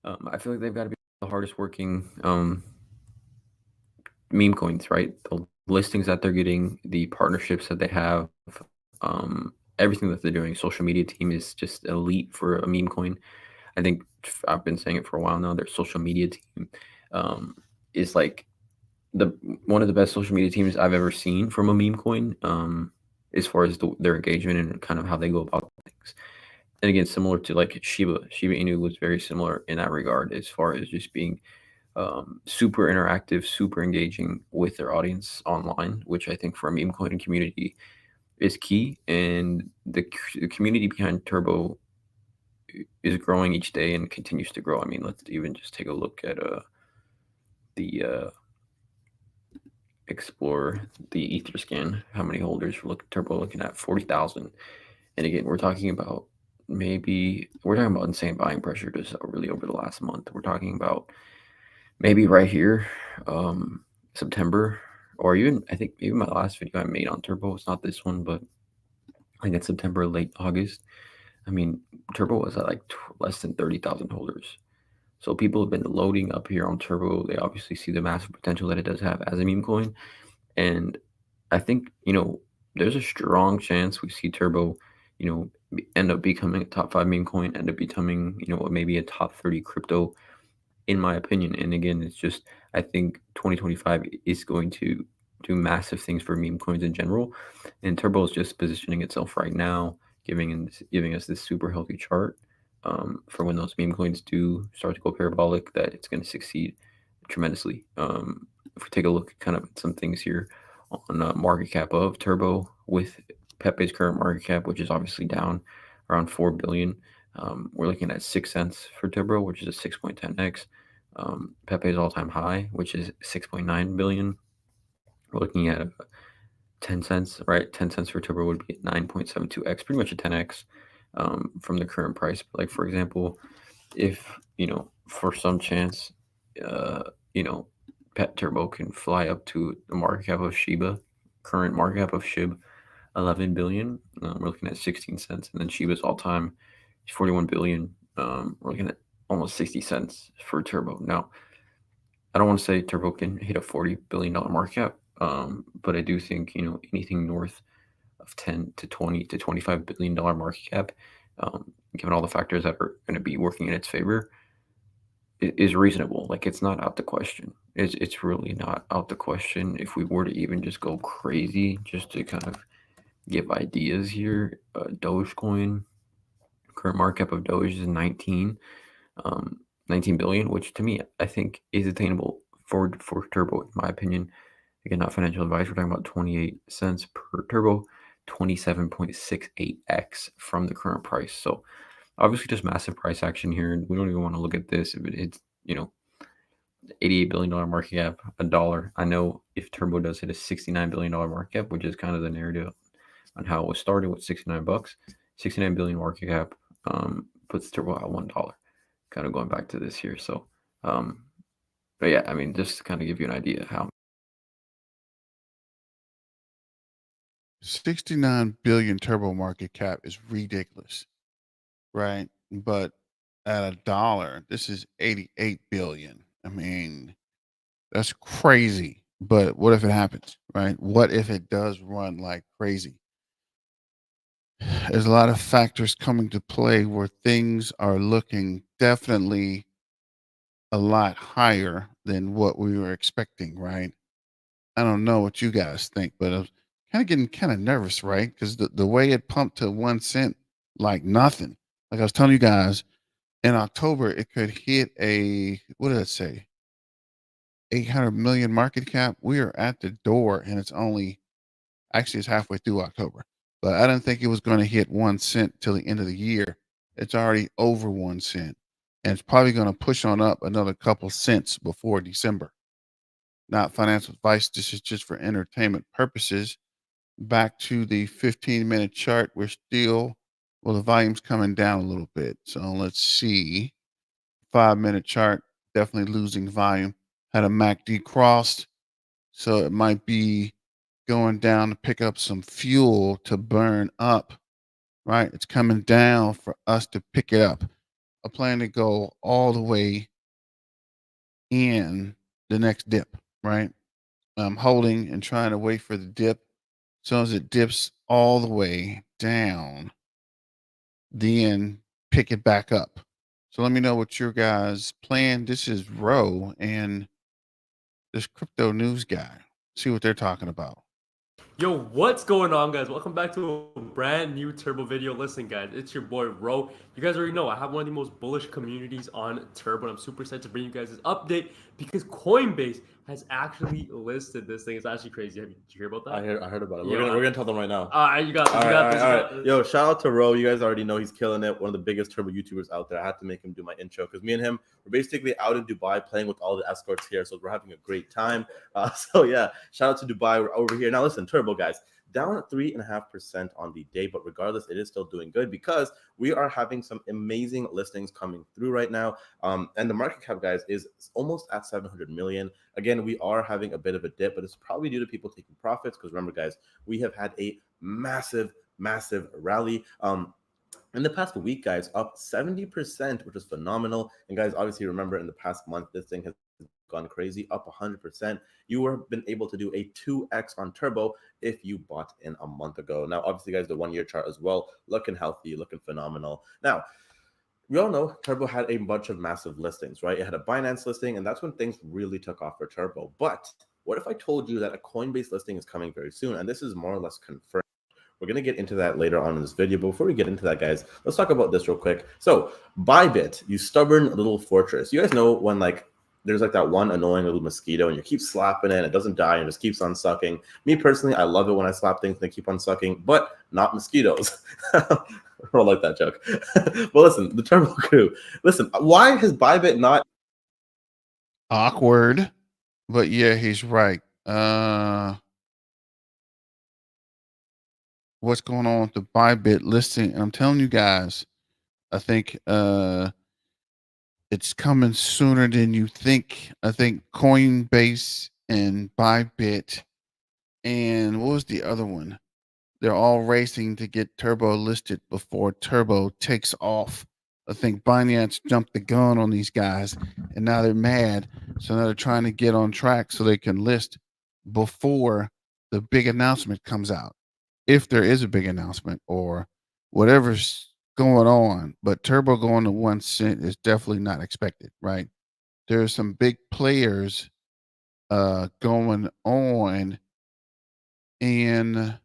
I feel like they've got to be the hardest working meme coins, right? The listings that they're getting, the partnerships that they have, everything that they're doing. Social media team is just elite for a meme coin. I think I've been saying it for a while now. Their social media team is like one of the best social media teams I've ever seen from a meme coin, as far as their engagement and kind of how they go about things. And again, similar to like Shiba Inu was very similar in that regard, as far as just being super interactive, super engaging with their audience online, which I think for a meme coin community is key. And the community behind Turbo is growing each day and continues to grow. I mean, let's even just take a look at the explore the Etherscan. How many holders we're Turbo looking at? 40,000. And again, we're talking about insane buying pressure just really over the last month. We're talking about maybe right here, September, or even I think maybe my last video I made on Turbo. It's not this one, but I think it's September, late August. I mean, Turbo was at like less than 30,000 holders. So people have been loading up here on Turbo. They obviously see the massive potential that it does have as a meme coin. And I think, there's a strong chance we see Turbo, end up becoming a top 5 meme coin, end up becoming, maybe a top 30 crypto, in my opinion. And again, it's just, I think 2025 is going to do massive things for meme coins in general. And Turbo is just positioning itself right now, giving us this super healthy chart for when those meme coins do start to go parabolic, that it's going to succeed tremendously. If we take a look at kind of some things here on market cap of Turbo with Pepe's current market cap, which is obviously down around 4 billion. We're looking at 6 cents for Turbo, which is a 6.10x. Pepe's all-time high, which is 6.9 billion. We're looking at 10 cents, right? 10 cents for Turbo would be at 9.72x, pretty much a 10x from the current price. But like, for example, if, for some chance, Pet Turbo can fly up to the market cap of Shiba, current market cap of SHIB, 11 billion. We're looking at 16 cents. And then Shiba's all-time 41 billion. We're looking at almost 60 cents for Turbo. Now, I don't want to say Turbo can hit a $40 billion market cap, but I do think, anything north of 10 to 20 to $25 billion market cap, given all the factors that are going to be working in its favor, is reasonable. Like, it's not out the question. It's really not out the question. If we were to even just go crazy, just to kind of give ideas here, Dogecoin, current market cap of Doge is 19 billion, which to me, I think is attainable for Turbo, in my opinion. Again, not financial advice. We're talking about 28 cents per Turbo, 27.68x from the current price. So obviously just massive price action here. And we don't even want to look at this. If it's, $88 billion market cap, $1. I know if Turbo does hit a $69 billion market cap, which is kind of the narrative on how it was started with 69 bucks, 69 billion market cap puts Turbo at $1. Kind of going back to this here. So, but yeah, I mean, just to kind of give you an idea how
69 billion Turbo market cap is ridiculous, right? But at $1, this is 88 billion. I mean, that's crazy. But what if it happens, right? What if it does run like crazy? There's a lot of factors coming to play where things are looking definitely a lot higher than what we were expecting, right? I don't know what you guys think, but I was kind of getting kind of nervous, right? Because the way it pumped to 1 cent, like nothing. Like I was telling you guys, in October, it could hit what did it say? 800 million market cap. We are at the door, and it's halfway through October. But I didn't think it was going to hit 1 cent till the end of the year. It's already over 1 cent, and it's probably going to push on up another couple cents before December. Not financial advice. This is just for entertainment purposes. Back to the 15-minute chart. The volume's coming down a little bit. So let's see. 5-minute chart, definitely losing volume. Had a MACD crossed. So it might be going down to pick up some fuel to burn up, right? It's coming down for us to pick it up. I plan to go all the way in the next dip, right? I'm holding and trying to wait for the dip. As soon as it dips all the way, down, then pick it back up. So let me know what your guys' plan. This is Ro and this crypto news guy. See what they're talking about.
Yo, what's going on, guys? Welcome back to a brand new Turbo video. Listen, guys, it's your boy Ro. You guys already know I have one of the most bullish communities on Turbo, and I'm super excited to bring you guys this update because Coinbase has actually listed this thing. It's actually crazy. Did you hear about that?
I heard about it.
Yo,
We're gonna tell them right now.
All right, you got this.
All
You got this.
right,
You
all
got
right.
this.
Yo, shout out to Ro. You guys already know he's killing it. One of the biggest Turbo YouTubers out there. I had to make him do my intro because me and him we're basically out in Dubai playing with all the escorts here, so we're having a great time. So yeah, shout out to Dubai. We're over here now. Listen, Turbo guys. Down at 3.5% on the day, but regardless, it is still doing good because we are having some amazing listings coming through right now. And the market cap, guys, is almost at 700 million. Again, we are having a bit of a dip, but it's probably due to people taking profits because remember, guys, we have had a massive rally. In the past week, guys, up 70%, which is phenomenal. And guys, obviously remember in the past month, this thing has gone crazy, up 100%. You have been able to do a 2x on Turbo if you bought in a month ago. Now, obviously, guys, the 1 year chart as well, looking healthy, looking phenomenal. Now, we all know Turbo had a bunch of massive listings, right? It had a Binance listing, and that's when things really took off for Turbo. But what if I told you that a Coinbase listing is coming very soon? And this is more or less confirmed. We're going to get into that later on in this video. But before we get into that, guys, let's talk about this real quick. So, Bybit, you stubborn little fortress. You guys know when, like, there's like that one annoying little mosquito and you keep slapping it and it doesn't die and it just keeps on sucking. Me personally, I love it when I slap things and they keep on sucking, but not mosquitoes. I don't like that joke. Well, listen, the Turbo crew. Listen, why has Bybit not
Awkward, but yeah, he's right. What's going on with the Bybit listing? And I'm telling you guys, I think it's coming sooner than you think. I think Coinbase and Bybit and what was the other one? They're all racing to get Turbo listed before Turbo takes off. I think Binance jumped the gun on these guys and now they're mad. So now they're trying to get on track so they can list before the big announcement comes out. If there is a big announcement or whatever's going on, but Turbo going to 1 cent is definitely not expected, right? There's some big players going on in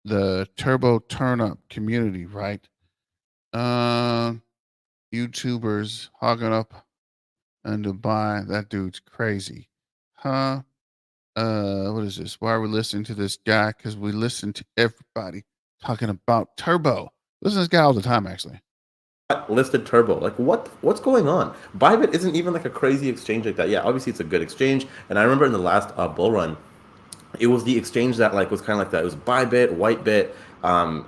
the Turbo Turnup community, right? YouTubers hogging up in Dubai. That dude's crazy. Huh? What is this? Why are we listening to this guy? Because we listen to everybody talking about Turbo. Listen to this guy all the time, actually.
listed Turbo? Like, what's going on? Bybit isn't even like a crazy exchange like that. Yeah, obviously it's a good exchange. And I remember in the last bull run, it was the exchange that like was kind of like that. It was Bybit, Whitebit,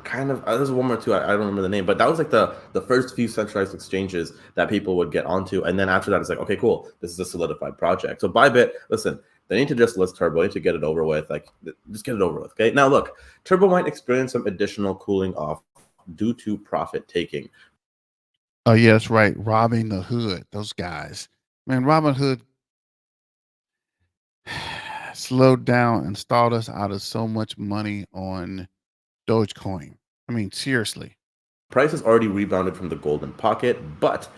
kind of. There's one more too. I don't remember the name, but that was like the first few centralized exchanges that people would get onto. And then after that, it's like, okay, cool. This is a solidified project. So Bybit, listen, they need to just list Turbo. They need to get it over with. Like, just get it over with. Okay. Now look, Turbo might experience some additional cooling off due to profit taking.
Oh yeah, that's right. Robbing the Hood. Those guys, man. Robin Hood slowed down and stalled us out of so much money on Dogecoin. I mean, seriously.
Price has already rebounded from the golden pocket, but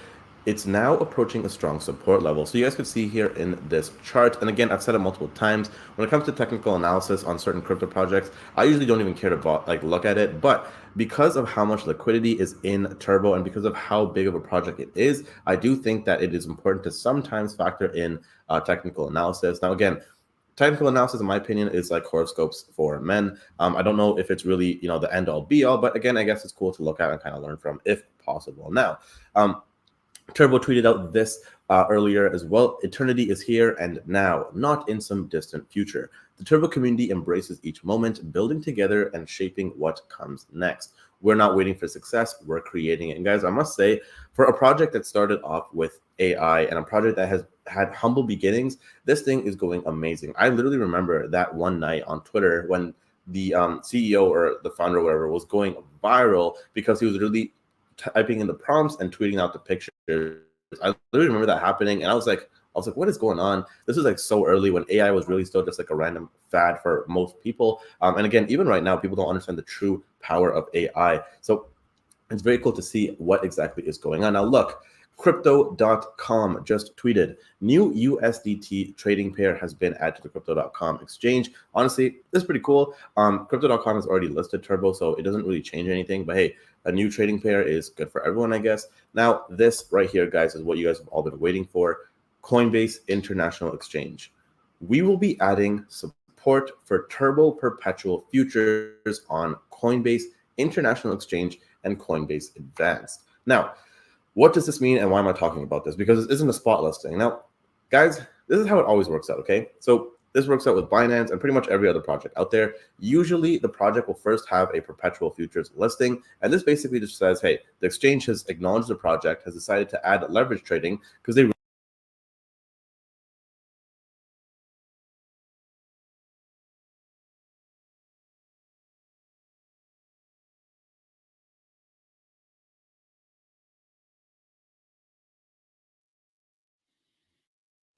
it's now approaching a strong support level. So you guys could see here in this chart. And again, I've said it multiple times. When it comes to technical analysis on certain crypto projects, I usually don't even care to look at it. But because of how much liquidity is in Turbo and because of how big of a project it is, I do think that it is important to sometimes factor in technical analysis. Now, again, technical analysis, in my opinion, is like horoscopes for men. I don't know if it's really, the end all be all, but again, I guess it's cool to look at and kind of learn from if possible. Now, Turbo tweeted out this earlier as well. Eternity is here and now, not in some distant future. The Turbo community embraces each moment, building together and shaping what comes next. We're not waiting for success, we're creating it. And guys, I must say, for a project that started off with AI and a project that has had humble beginnings, this thing is going amazing. I literally remember that one night on Twitter when the CEO or the founder or whatever was going viral because he was really typing in the prompts and tweeting out the pictures. I literally remember that happening, and I was like, I was like, what is going on? This is like so early when AI was really still just like a random fad for most people. And again, even right now, people don't understand the true power of AI. So it's very cool to see what exactly is going on. Now, look, Crypto.com just tweeted, new USDT trading pair has been added to the Crypto.com exchange. Honestly, this is pretty cool. Crypto.com has already listed Turbo, so it doesn't really change anything. But hey, a new trading pair is good for everyone, I guess. Now, this right here, guys, is what you guys have all been waiting for. Coinbase International Exchange. We will be adding support for Turbo Perpetual futures on Coinbase International Exchange and Coinbase Advanced. Now, what does this mean and why am I talking about this? Because this isn't a spot listing. Now, guys, this is how it always works out, okay? So this works out with Binance and pretty much every other project out there. Usually the project will first have a perpetual futures listing. And this basically just says, hey, the exchange has acknowledged the project, has decided to add leverage trading because they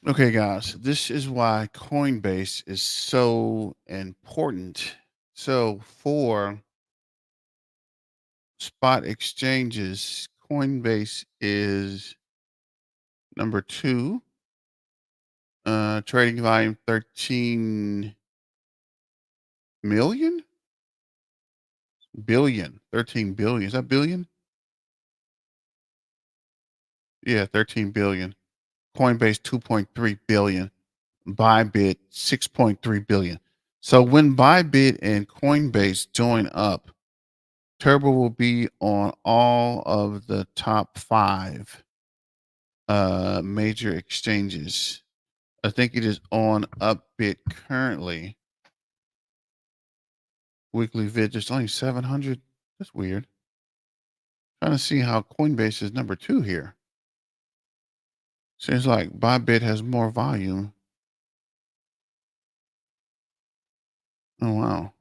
Okay, guys, this is why Coinbase is so important. So, for spot exchanges, Coinbase is number 2. Trading volume 13 million? Billion. 13 billion. Is that billion? Yeah, 13 billion. Coinbase 2.3 billion. Bybit 6.3 billion. So when Bybit and Coinbase join up, Turbo will be on all of the top 5 major exchanges. I think it is on Upbit currently. Weekly vid just only 700. That's weird. Trying to see how Coinbase is number 2 here. Seems like Bybit has more volume. Oh wow.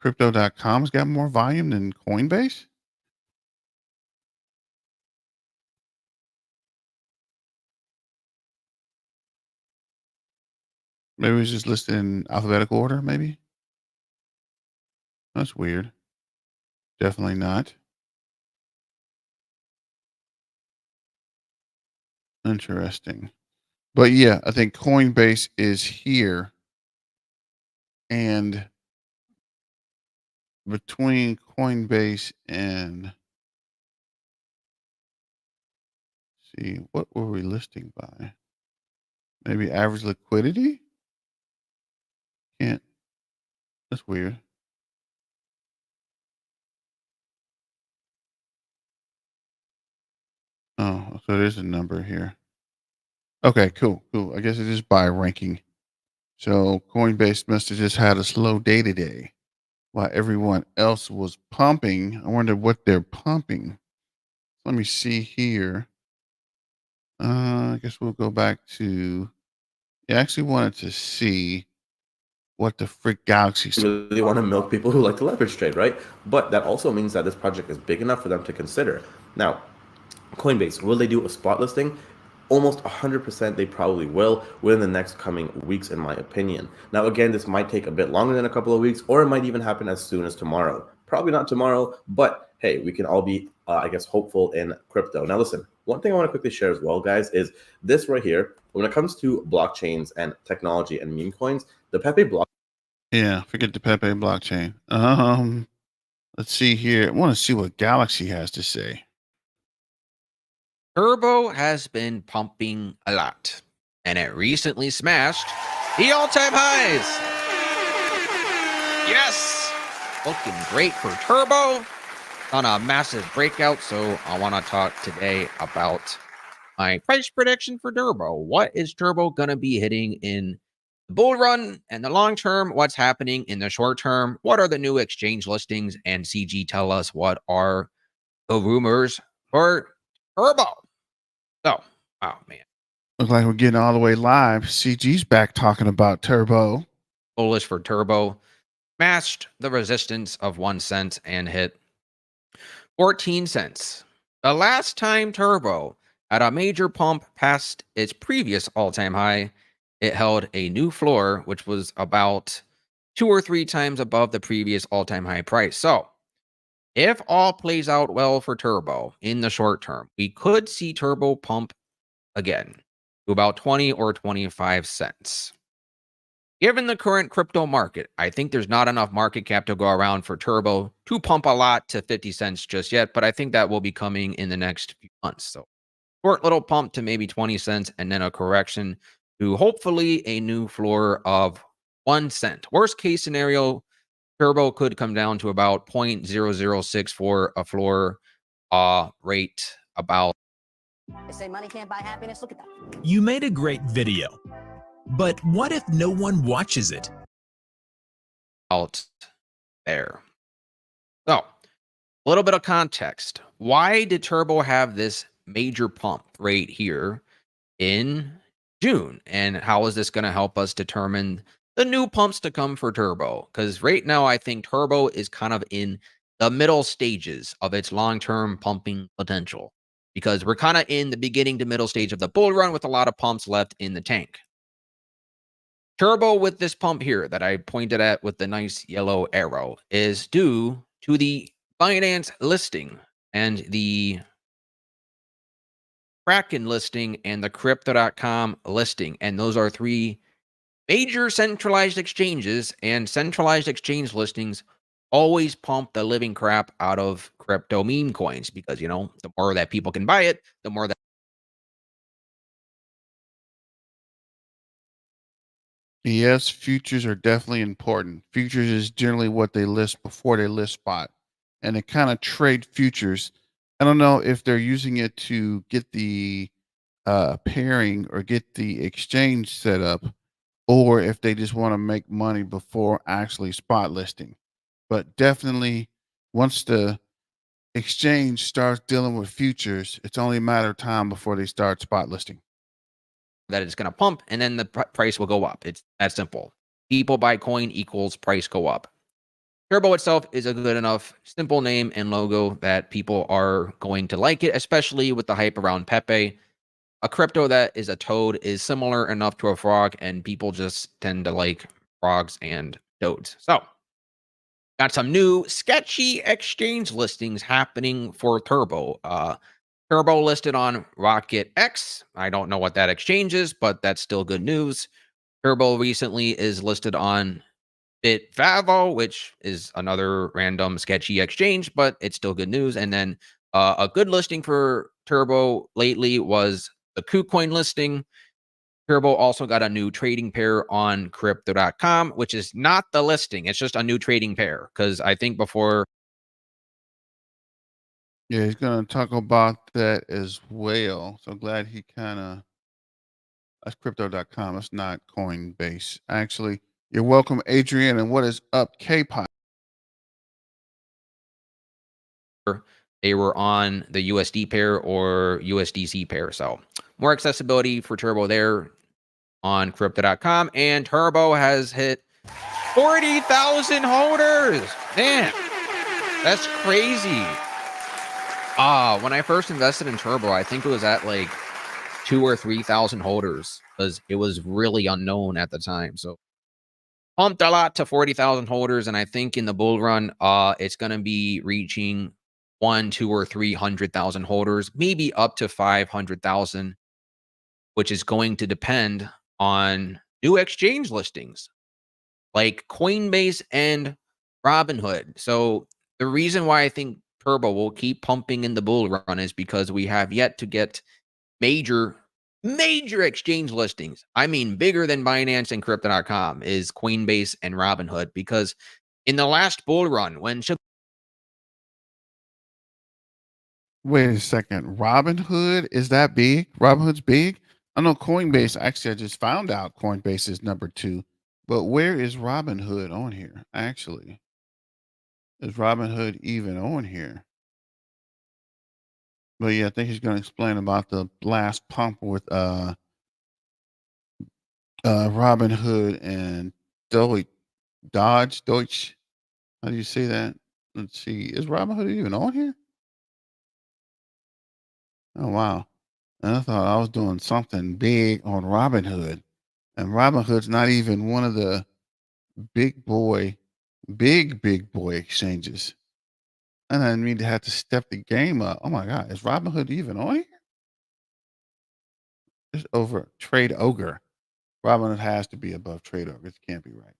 Crypto.com's got more volume than Coinbase? Maybe it's just listed in alphabetical order, maybe? That's weird. Definitely not. Interesting. But yeah, I think Coinbase is here. And between Coinbase and see, what were we listing by? Maybe average liquidity? Can't. That's weird. Oh, so there's a number here. Okay, cool. I guess it is by ranking. So Coinbase must have just had a slow day today while everyone else was pumping. I wonder what they're pumping. Let me see here. I guess we'll go back to. I actually wanted to see what the frick Galaxy.
really want to milk people who like to leverage trade, right? But that also means that this project is big enough for them to consider. Now, Coinbase, will they do a spot listing? Almost 100% they probably will within the next coming weeks, in my opinion. Now, again, this might take a bit longer than a couple of weeks, or it might even happen as soon as tomorrow. Probably not tomorrow, but hey, we can all be, I guess, hopeful in crypto. Now, listen, one thing I want to quickly share as well, guys, is this right here. When it comes to blockchains and technology and meme coins, the Pepe block.
Yeah, forget the Pepe blockchain. Let's see here. I want to see what Galaxy has to say.
Turbo has been pumping a lot, and it recently smashed the all-time highs. Yes, looking great for Turbo on a massive breakout. So I want to talk today about my price prediction for Turbo. What is Turbo going to be hitting in the bull run and the long term? What's happening in the short term? What are the new exchange listings? And CG tell us what are the rumors for Turbo. Oh man.
Looks like we're getting all the way live. CG's back talking about Turbo.
Bullish for Turbo. Smashed the resistance of 1 cent and hit 14 cents. The last time Turbo At a major pump past its previous all-time high, it held a new floor, which was about 2 or 3 times above the previous all-time high price. So, if all plays out well for Turbo in the short term, we could see Turbo pump again to about 20 or 25 cents. Given the current crypto market, I think there's not enough market cap to go around for Turbo to pump a lot to 50 cents just yet, but I think that will be coming in the next few months. So, short little pump to maybe 20 cents and then a correction to hopefully a new floor of 1 cent. Worst case scenario, Turbo could come down to about 0.0064 for a floor rate about.
They say money can't buy happiness. Look at that.
You made a great video, but what if no one watches it?
Out there. So, a little bit of context. Why did Turbo have this major pump right here in June? And how is this going to help us determine the new pumps to come for Turbo? Because right now, I think Turbo is kind of in the middle stages of its long-term pumping potential, because we're kind of in the beginning to middle stage of the bull run with a lot of pumps left in the tank. Turbo with this pump here that I pointed at with the nice yellow arrow is due to the Binance listing and the Kraken listing and the Crypto.com listing. And those are 3 major centralized exchanges, and centralized exchange listings always pump the living crap out of crypto meme coins, because, you know, the more that people can buy it, the more that.
Yes, futures are definitely important. Futures is generally what they list before they list spot. And they kind of trade futures. I don't know if they're using it to get the pairing or get the exchange set up, or if they just want to make money before actually spot listing. But definitely, once the exchange starts dealing with futures, it's only a matter of time before they start spot listing.
That it's going to pump, and then the price will go up. It's that simple. People buy coin equals price go up. Turbo itself is a good enough simple name and logo that people are going to like it, especially with the hype around Pepe. A crypto that is a toad is similar enough to a frog, and people just tend to like frogs and toads. So, got some new sketchy exchange listings happening for Turbo. Turbo listed on Rocket X. I don't know what that exchange is, but that's still good news. Turbo recently is listed on Bitvavo, which is another random sketchy exchange, but it's still good news. And then a good listing for Turbo lately was the KuCoin listing. Turbo also got a new trading pair on Crypto.com, which is not the listing. It's just a new trading pair, because I think before.
Yeah, he's going to talk about that as well. So glad he kind of. That's crypto.com. That's not Coinbase. Actually, you're welcome, Adrian. And what is up, K-Pop?
They were on the USD pair or USDC pair. So, more accessibility for Turbo there on Crypto.com. And Turbo has hit 40,000 holders. Man, that's crazy. When I first invested in Turbo, I think it was at like 2,000 or 3,000 holders, because it was really unknown at the time. So, pumped a lot to 40,000 holders, and I think in the bull run, it's going to be reaching 100,000, 200,000, or 300,000 holders, maybe up to 500,000, which is going to depend on new exchange listings like Coinbase and Robinhood. So the reason why I think Turbo will keep pumping in the bull run is because we have yet to get major exchange listings. I mean, bigger than Binance and Crypto.com is Coinbase and Robinhood, because in the last bull run, when
Wait a second. Robinhood is that big? Robinhood's big? I know Coinbase. Actually, I just found out Coinbase is number 2. But where is Robinhood on here? Actually, is Robinhood even on here? But yeah, I think he's going to explain about the last pump with Robinhood and Deutsch. How do you say that? Let's see. Is Robinhood even on here? Oh wow. And I thought I was doing something big on Robinhood. And Robinhood's not even one of the big boy exchanges. And I mean to have to step the game up. Oh my God, is Robinhood even on here? It's over Trade Ogre. Robinhood has to be above Trade Ogre. It can't be right.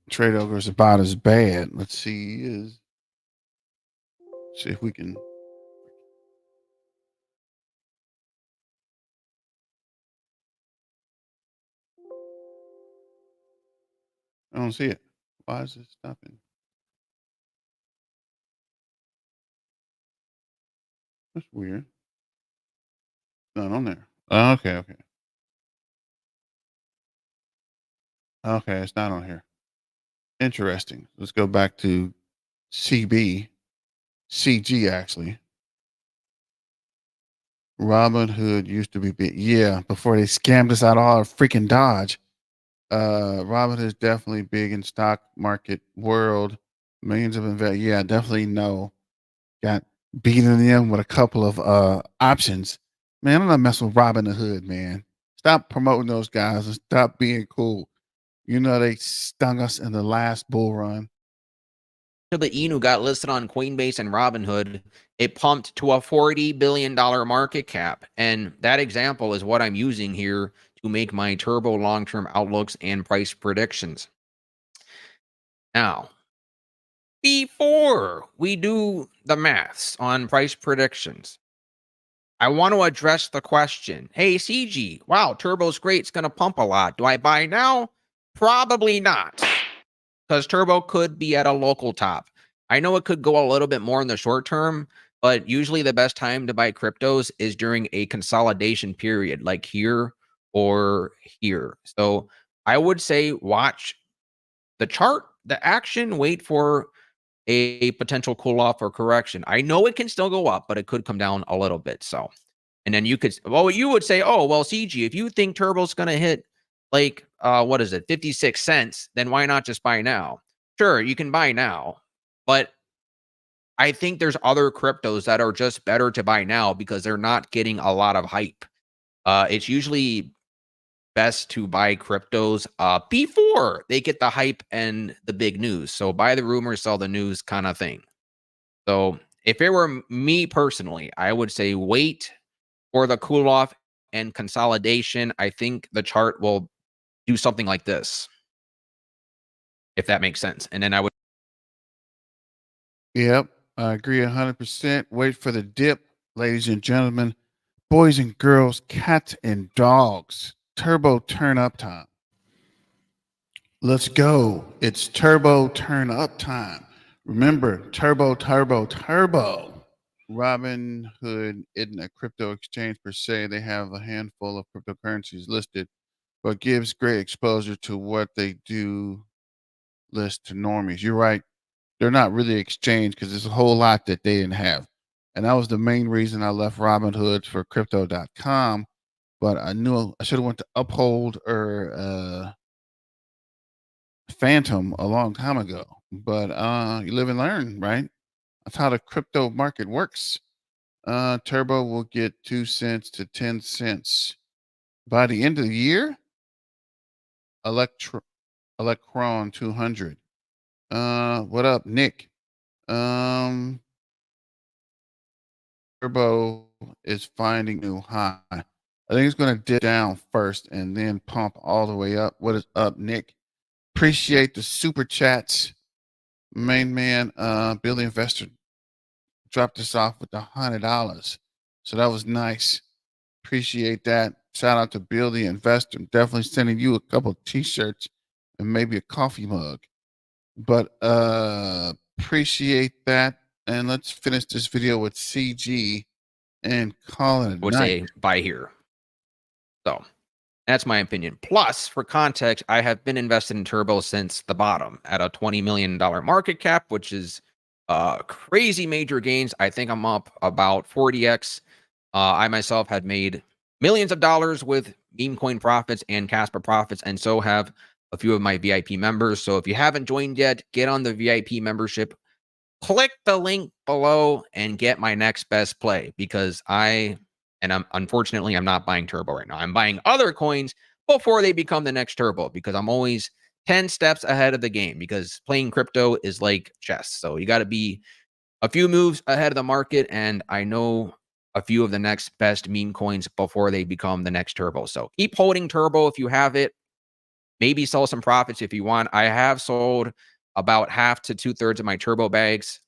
Trade Ogre is about as bad. Let's see if we can. I don't see it. Why is it stopping? That's weird. Not on there. Oh, okay. Okay, it's not on here. Interesting. Let's go back to CG actually. Robinhood used to be big. Yeah, before they scammed us out of all our freaking Dodge. Robinhood is definitely big in stock market world. Millions of investors. Yeah, definitely no. Got beating them with a couple of options. Man, I'm not messing with Robinhood, man. Stop promoting those guys and stop being cool. You know they stung us in the last bull run.
The Inu got listed on Coinbase and Robinhood. It pumped to a $40 billion market cap. And that example is what I'm using here to make my turbo long-term outlooks and price predictions. Now, before we do the maths on price predictions, I want to address the question. Hey, CG, wow, turbo's great. It's going to pump a lot. Do I buy now? Probably not, because turbo could be at a local top. I know it could go a little bit more in the short term, but usually the best time to buy cryptos is during a consolidation period, like here or here. So I would say watch the chart, the action, wait for a potential cool off or correction. I know it can still go up, but it could come down a little bit. So, and then you would say, oh, well, CG, if you think turbo's going to hit like, what is it, 56 cents, then why not just buy now? Sure, you can buy now, but I think there's other cryptos that are just better to buy now because they're not getting a lot of hype. It's usually best to buy cryptos before they get the hype and the big news. So buy the rumors, sell the news kind of thing. So if it were me personally, I would say wait for the cool off and consolidation. I think the chart will do something like this, if that makes sense. And then I would.
Yep, I agree 100%. Wait for the dip, ladies and gentlemen, boys and girls, cats and dogs. Turbo turn up time. Let's go. It's turbo turn up time. Remember, turbo. Robinhood isn't a crypto exchange per se. They have a handful of cryptocurrencies listed, but gives great exposure to what they do list to normies. You're right. They're not really exchange because there's a whole lot that they didn't have. And that was the main reason I left Robinhood for crypto.com. But I knew I should have went to Uphold or Phantom a long time ago. But you live and learn, right? That's how the crypto market works. Turbo will get 2 cents to 10 cents. By the end of the year, Electron 200. What up, Nick? Turbo is finding new high. I think it's going to dip down first and then pump all the way up. What is up, Nick? Appreciate the super chats. Main man, Bill the Investor dropped us off with $100. So that was nice. Appreciate that. Shout out to Bill the Investor. I'm definitely sending you a couple of t-shirts and maybe a coffee mug. But appreciate that. And let's finish this video with CG and call it a
would
night.
say buy here. So that's my opinion. Plus, for context, I have been invested in Turbo since the bottom at a $20 million market cap, which is crazy major gains. I think I'm up about 40x. I myself had made millions of dollars with Memecoin profits and Kaspa profits, and so have a few of my VIP members. So if you haven't joined yet, get on the VIP membership click the link below and get my next best play, because unfortunately I'm not buying Turbo right now. I'm buying other coins before they become the next Turbo, because I'm always 10 steps ahead of the game, because playing crypto is like chess. So you got to be a few moves ahead of the market, and I know a few of the next best meme coins before they become the next Turbo. So keep holding Turbo if you have it. Maybe sell some profits if you want. I have sold about half to 2/3 of my Turbo bags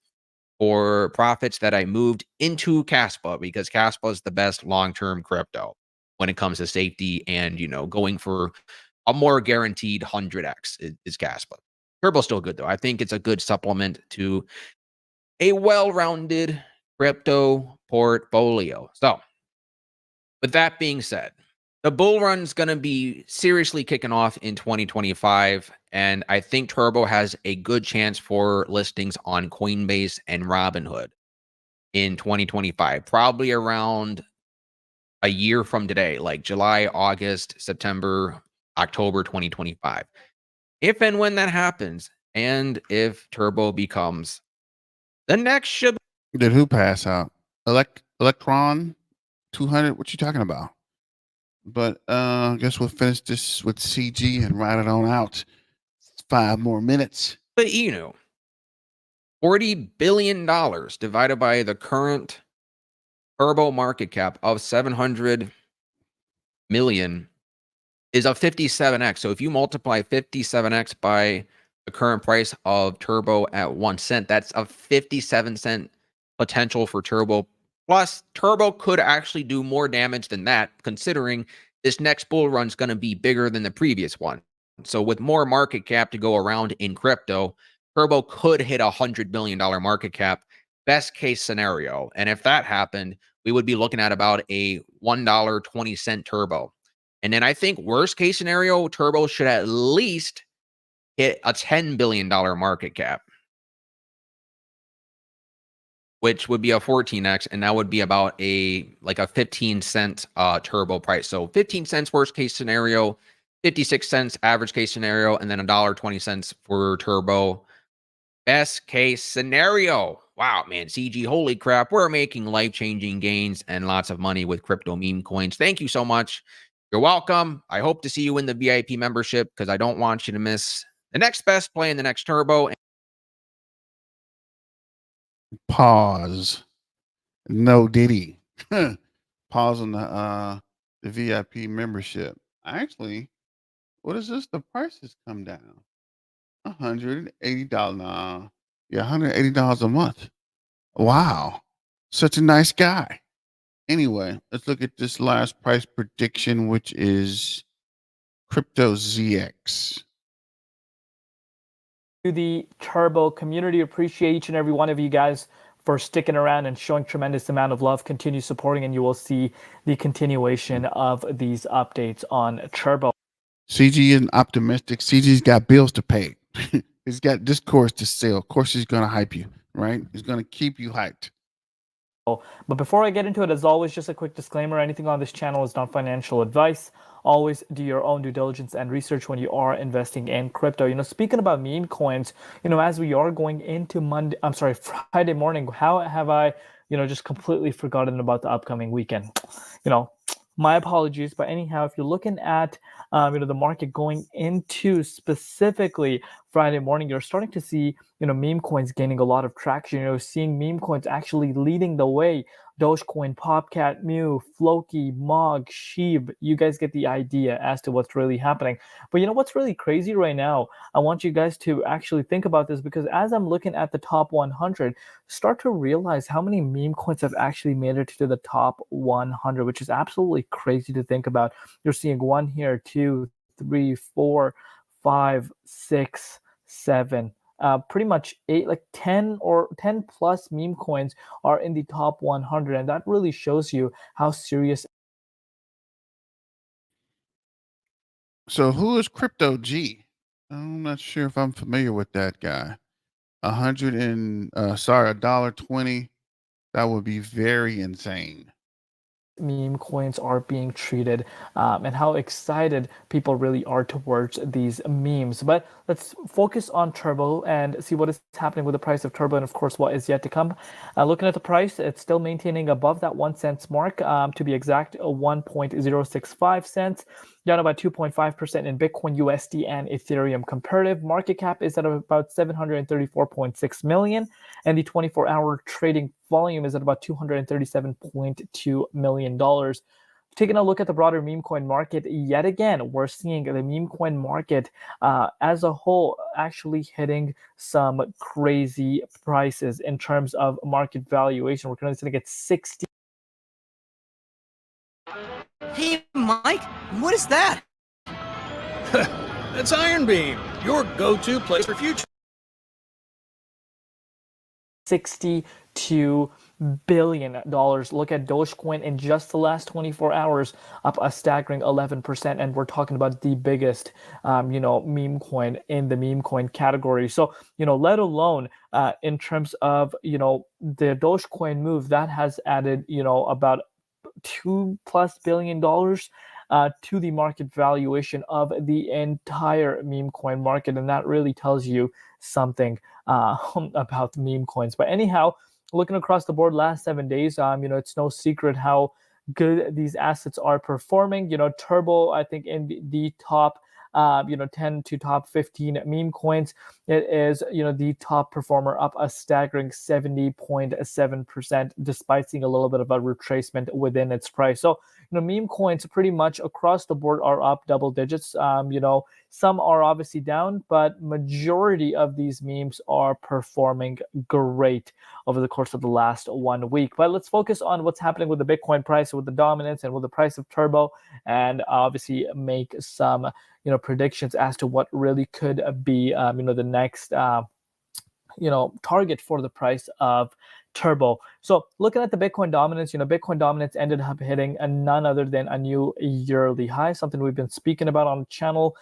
for profits that I moved into Kaspa, because Kaspa is the best long-term crypto when it comes to safety and, going for a more guaranteed 100x is Kaspa. Turbo's still good though. I think it's a good supplement to a well-rounded crypto portfolio. So, with that being said, the bull run's going to be seriously kicking off in 2025, and I think Turbo has a good chance for listings on Coinbase and Robinhood in 2025, probably around a year from today, like July, August, September, October 2025. If and when that happens, and if Turbo becomes the next Shiba.
Did who pass out? Electron 200? What you talking about? But I guess we'll finish this with CG and ride it on out. 5 more minutes.
But $40 billion divided by the current Turbo market cap of 700 million is a 57x. So if you multiply 57x by the current price of Turbo at 1 cent, that's a 57-cent potential for Turbo. Plus, Turbo could actually do more damage than that, considering this next bull run is going to be bigger than the previous one. So with more market cap to go around in crypto, Turbo could hit $100 billion market cap, best case scenario. And if that happened, we would be looking at about a $1.20 Turbo. And then I think worst case scenario, Turbo should at least hit a $10 billion market cap, which would be a 14x, and that would be about a 15-cent Turbo price. So 15 cents worst case scenario, 56 cents average case scenario, and then $1.20 for Turbo best case scenario. Wow, man, CG, holy crap, we're making life-changing gains and lots of money with crypto meme coins. Thank you so much. You're welcome. I hope to see you in the VIP membership, because I don't want you to miss the next best play in the next Turbo.
Pause. No Diddy. Pause on the VIP membership. Actually, what is this? The prices come down. $180. Nah. Yeah, $180 a month. Wow. Such a nice guy. Anyway, let's look at this last price prediction, which is Crypto ZX.
To the Turbo community, appreciate each and every one of you guys for sticking around and showing tremendous amount of love. Continue supporting, and you will see the continuation of these updates on Turbo.
CG isn't optimistic. CG's got bills to pay. He's got discourse to sell. Of course, he's going to hype you, right? He's going to keep you hyped.
But before I get into it, as always, just a quick disclaimer: anything on this channel is not financial advice. Always do your own due diligence and research when you are investing in crypto. Speaking about meme coins, as we are going into Friday morning, how have I, just completely forgotten about the upcoming weekend? My apologies. But anyhow, if you're looking at, the market going into specifically Friday morning, you're starting to see, meme coins gaining a lot of traction. Seeing meme coins actually leading the way. Dogecoin, Popcat, Mew, Floki, Mog, Sheeb. You guys get the idea as to what's really happening. But what's really crazy right now? I want you guys to actually think about this, because as I'm looking at the top 100, start to realize how many meme coins have actually made it to the top 100, which is absolutely crazy to think about. You're seeing 1 here, 2, 3, 4, 5, 6, 7. Pretty much 8, 10 or 10 plus meme coins are in the top 100, and that really shows you how serious.
So who is Crypto G? I'm not sure if I'm familiar with that guy. $120. That would be very insane.
meme coins are being treated, and how excited people really are towards these memes. But let's focus on Turbo and see what is happening with the price of Turbo, and of course what is yet to come. Looking at the price, it's still maintaining above that 1 cent mark, to be exact, 1.065 cents, down about 2.5% in Bitcoin, USD, and Ethereum. Comparative market cap is at about 734.6 million, and the 24-hour trading volume is at about $237.2 million. Taking a look at the broader meme coin market, yet again, we're seeing the meme coin market as a whole actually hitting some crazy prices in terms of market valuation. We're currently sitting at 60.
Hey, Mike, what is that?
That's Iron Beam, your go-to place for future.
$62 billion. Look at Dogecoin in just the last 24 hours, up a staggering 11%, and we're talking about the biggest, meme coin in the meme coin category. So, let alone in terms of, the Dogecoin move that has added, about $2+ billion to the market valuation of the entire meme coin market, and that really tells you something about meme coins. But anyhow, looking across the board last 7 days, it's no secret how good these assets are performing. Turbo, I think, in the top 10 to top 15 meme coins, it is the top performer, up a staggering 70.7%, despite seeing a little bit of a retracement within its price. So meme coins pretty much across the board are up double digits. Some are obviously down, but majority of these memes are performing great over the course of the last 1 week. But let's focus on what's happening with the Bitcoin price, with the dominance, and with the price of Turbo, and obviously make some predictions as to what really could be the next target for the price of Turbo. So looking at the Bitcoin dominance, Bitcoin dominance ended up hitting none other than a new yearly high, something we've been speaking about on the channel,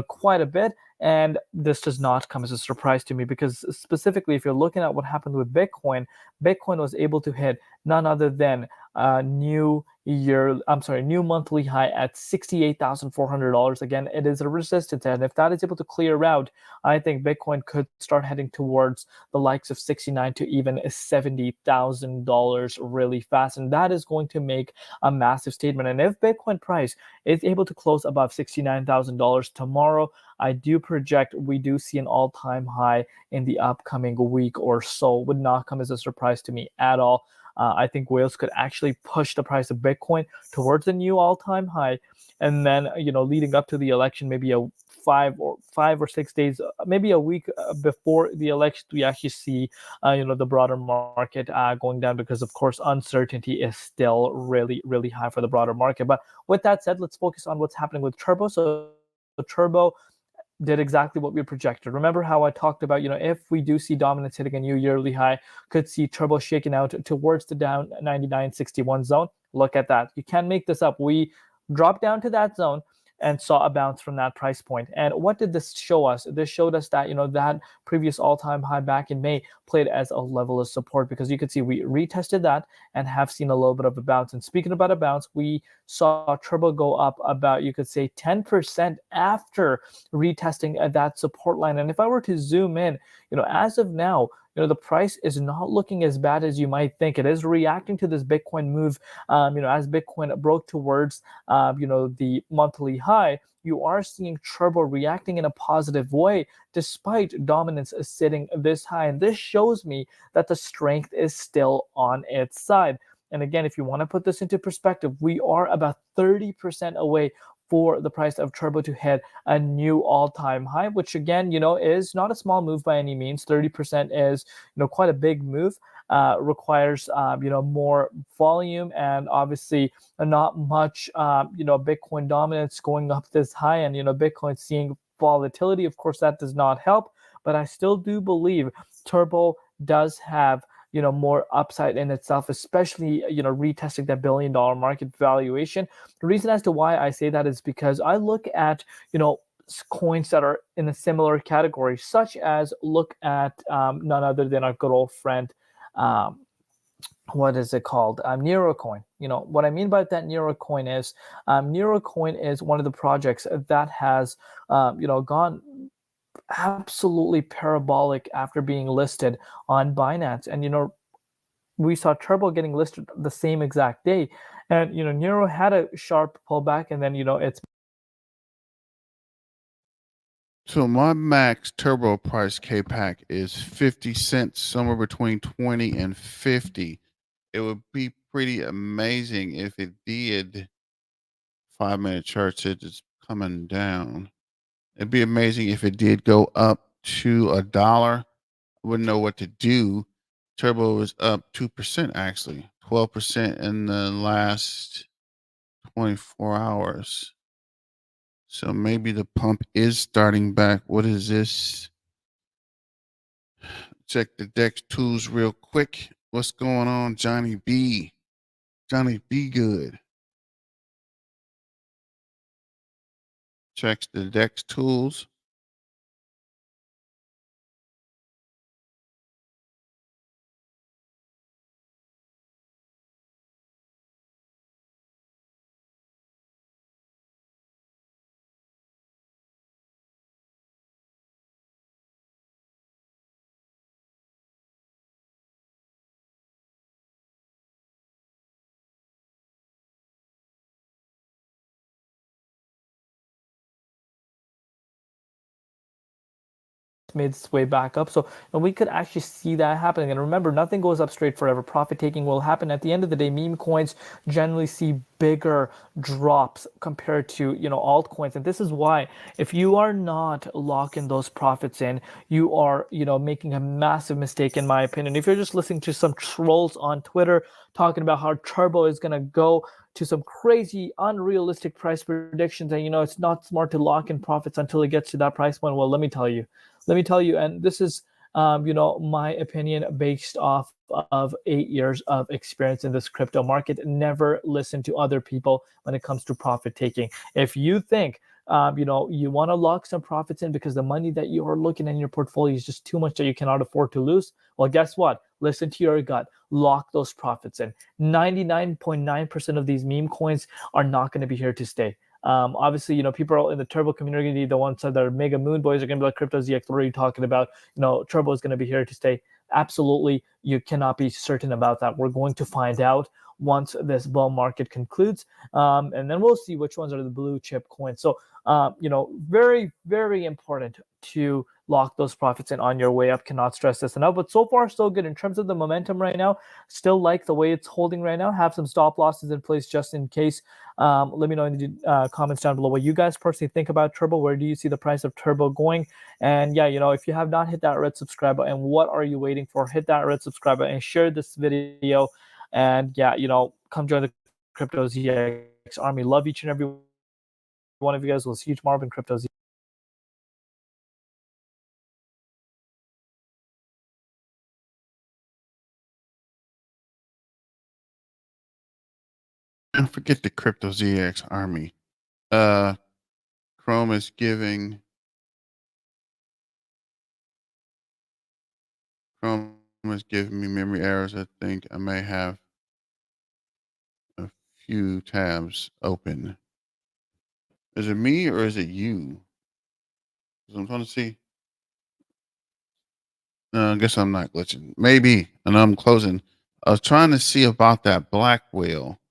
quite a bit. And this does not come as a surprise to me, because specifically, if you're looking at what happened with Bitcoin, Bitcoin was able to hit none other than a new monthly high at $68,400. Again, it is a resistance, and if that is able to clear out, I think Bitcoin could start heading towards the likes of $69,000 to even $70,000 really fast, and that is going to make a massive statement. And if Bitcoin price is able to close above $69,000 tomorrow, I do project we do see an all-time high in the upcoming week or so. Would not come as a surprise to me at all. I think whales could actually push the price of Bitcoin towards a new all-time high, and then leading up to the election, maybe a 5 or 6 days, maybe a week before the election, we actually see the broader market going down, because of course uncertainty is still really, really high for the broader market. But with that said, let's focus on what's happening with Turbo. So Turbo did exactly what we projected. Remember how I talked about, if we do see dominance hitting a new yearly high, could see Turbo shaking out towards the down 99.61 zone. Look at that. You can't make this up. We dropped down to that zone and saw a bounce from that price point. And what did this show us? This showed us that, that previous all-time high back in May played as a level of support, because you could see we retested that and have seen a little bit of a bounce. And speaking about a bounce, we saw Turbo go up about, you could say, 10% after retesting that support line. And if I were to zoom in, as of now, the price is not looking as bad as you might think. It is reacting to this Bitcoin move. As Bitcoin broke towards, the monthly high, you are seeing Turbo reacting in a positive way, despite dominance sitting this high. And this shows me that the strength is still on its side. And again, if you want to put this into perspective, we are about 30% away for the price of Turbo to hit a new all-time high, which again, is not a small move by any means. 30% is, quite a big move. Requires, more volume, and obviously not much, Bitcoin dominance going up this high, and, Bitcoin seeing volatility. Of course, that does not help, but I still do believe Turbo does have more upside in itself, especially retesting that $1 billion market valuation. The reason as to why I say that is because I look at coins that are in a similar category, such as look at none other than our good old friend what is it called? Nerocoin. You know what I mean by that Nerocoin is one of the projects that has gone absolutely parabolic after being listed on Binance. And we saw Turbo getting listed the same exact day, and Nero had a sharp pullback, and then it's
So my max turbo price K-Pack is 50 cents, somewhere between 20 and 50. It would be pretty amazing if it did 5-minute charts. It's coming down. It'd be amazing if it did go up to $1. I wouldn't know what to do. Turbo is up 2% actually, 12% in the last 24 hours. So maybe the pump is starting back. What is this? Check the DEX tools real quick. What's going on, Johnny B? Johnny B good. Checks the DEX tools.
made its way back up. So we could actually see that happening. And remember, nothing goes up straight forever. Profit taking will happen. At the end of the day, meme coins generally see bigger drops compared to altcoins. And this is why, if you are not locking those profits in, you are making a massive mistake, in my opinion. If you're just listening to some trolls on Twitter talking about how Turbo is going to go to some crazy unrealistic price predictions, and it's not smart to lock in profits until it gets to that price point, well, let me tell you, and this is my opinion based off of 8 years of experience in this crypto market. Never listen to other people when it comes to profit taking. If you think you want to lock some profits in because the money that you are looking at in your portfolio is just too much that you cannot afford to lose, well, guess what? Listen to your gut. Lock those profits in. 99.9% of these meme coins are not going to be here to stay. Obviously, people in the Turbo community, the ones that are mega moon boys, are going to be like, Crypto ZX, what are you talking about? Turbo is going to be here to stay. Absolutely, you cannot be certain about that. We're going to find out once this bull market concludes, and then we'll see which ones are the blue chip coins. So, very, very important to lock those profits in on your way up. Cannot stress this enough. But so far, so good in terms of the momentum right now. Still like the way it's holding right now. Have some stop losses in place just in case. Let me know in the comments down below what you guys personally think about Turbo. Where do you see the price of Turbo going? And yeah, if you have not hit that red subscribe button, what are you waiting for? Hit that red subscribe button and share this video. And yeah, come join the Crypto ZX army. Love each and every one of you guys. We'll see you tomorrow in Crypto ZX.
And forget the Crypto ZX army. Chrome is giving me memory errors. I think I may have a few tabs open. Is it me or is it you? 'Cause I'm trying to see. No, I guess I'm not glitching. Maybe, and I'm closing. I was trying to see about that black whale,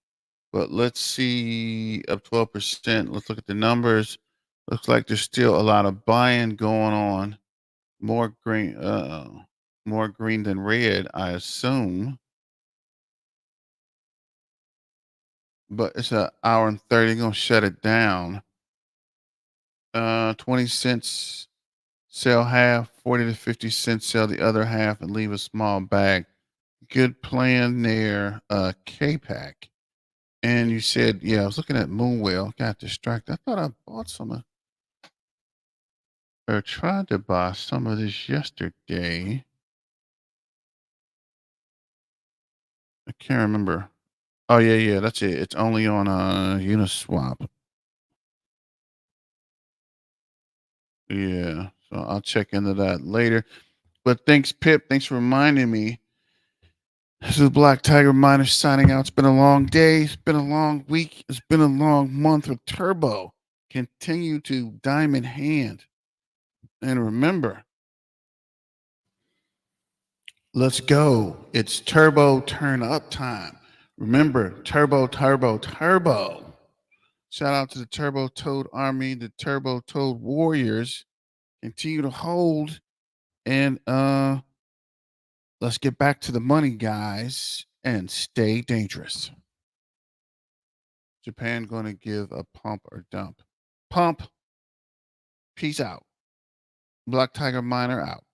but let's see, up 12%. Let's look at the numbers. Looks like there's still a lot of buying going on. More green than red, I assume. But it's an hour and 30. Gonna shut it down. 20 cents sell half, 40 to 50 cents sell the other half, and leave a small bag. Good plan there, K-Pack. And you said, yeah, I was looking at Moonwell, got distracted. I thought I bought some or tried to buy some of this yesterday. I can't remember. Oh yeah, that's it. It's only on Uniswap. Yeah, so I'll check into that later. But thanks, Pip. Thanks for reminding me. This is Black Tiger Miner signing out. It's been a long day. It's been a long week. It's been a long month with Turbo. Continue to diamond hand. And remember, let's go. It's Turbo Turn Up time. Remember, Turbo, Turbo, Turbo. Shout out to the Turbo Toad Army, the Turbo Toad Warriors. Continue to hold. And let's get back to the money, guys, and stay dangerous. Japan going to give a pump or dump. Pump. Peace out. Black Tiger Miner out.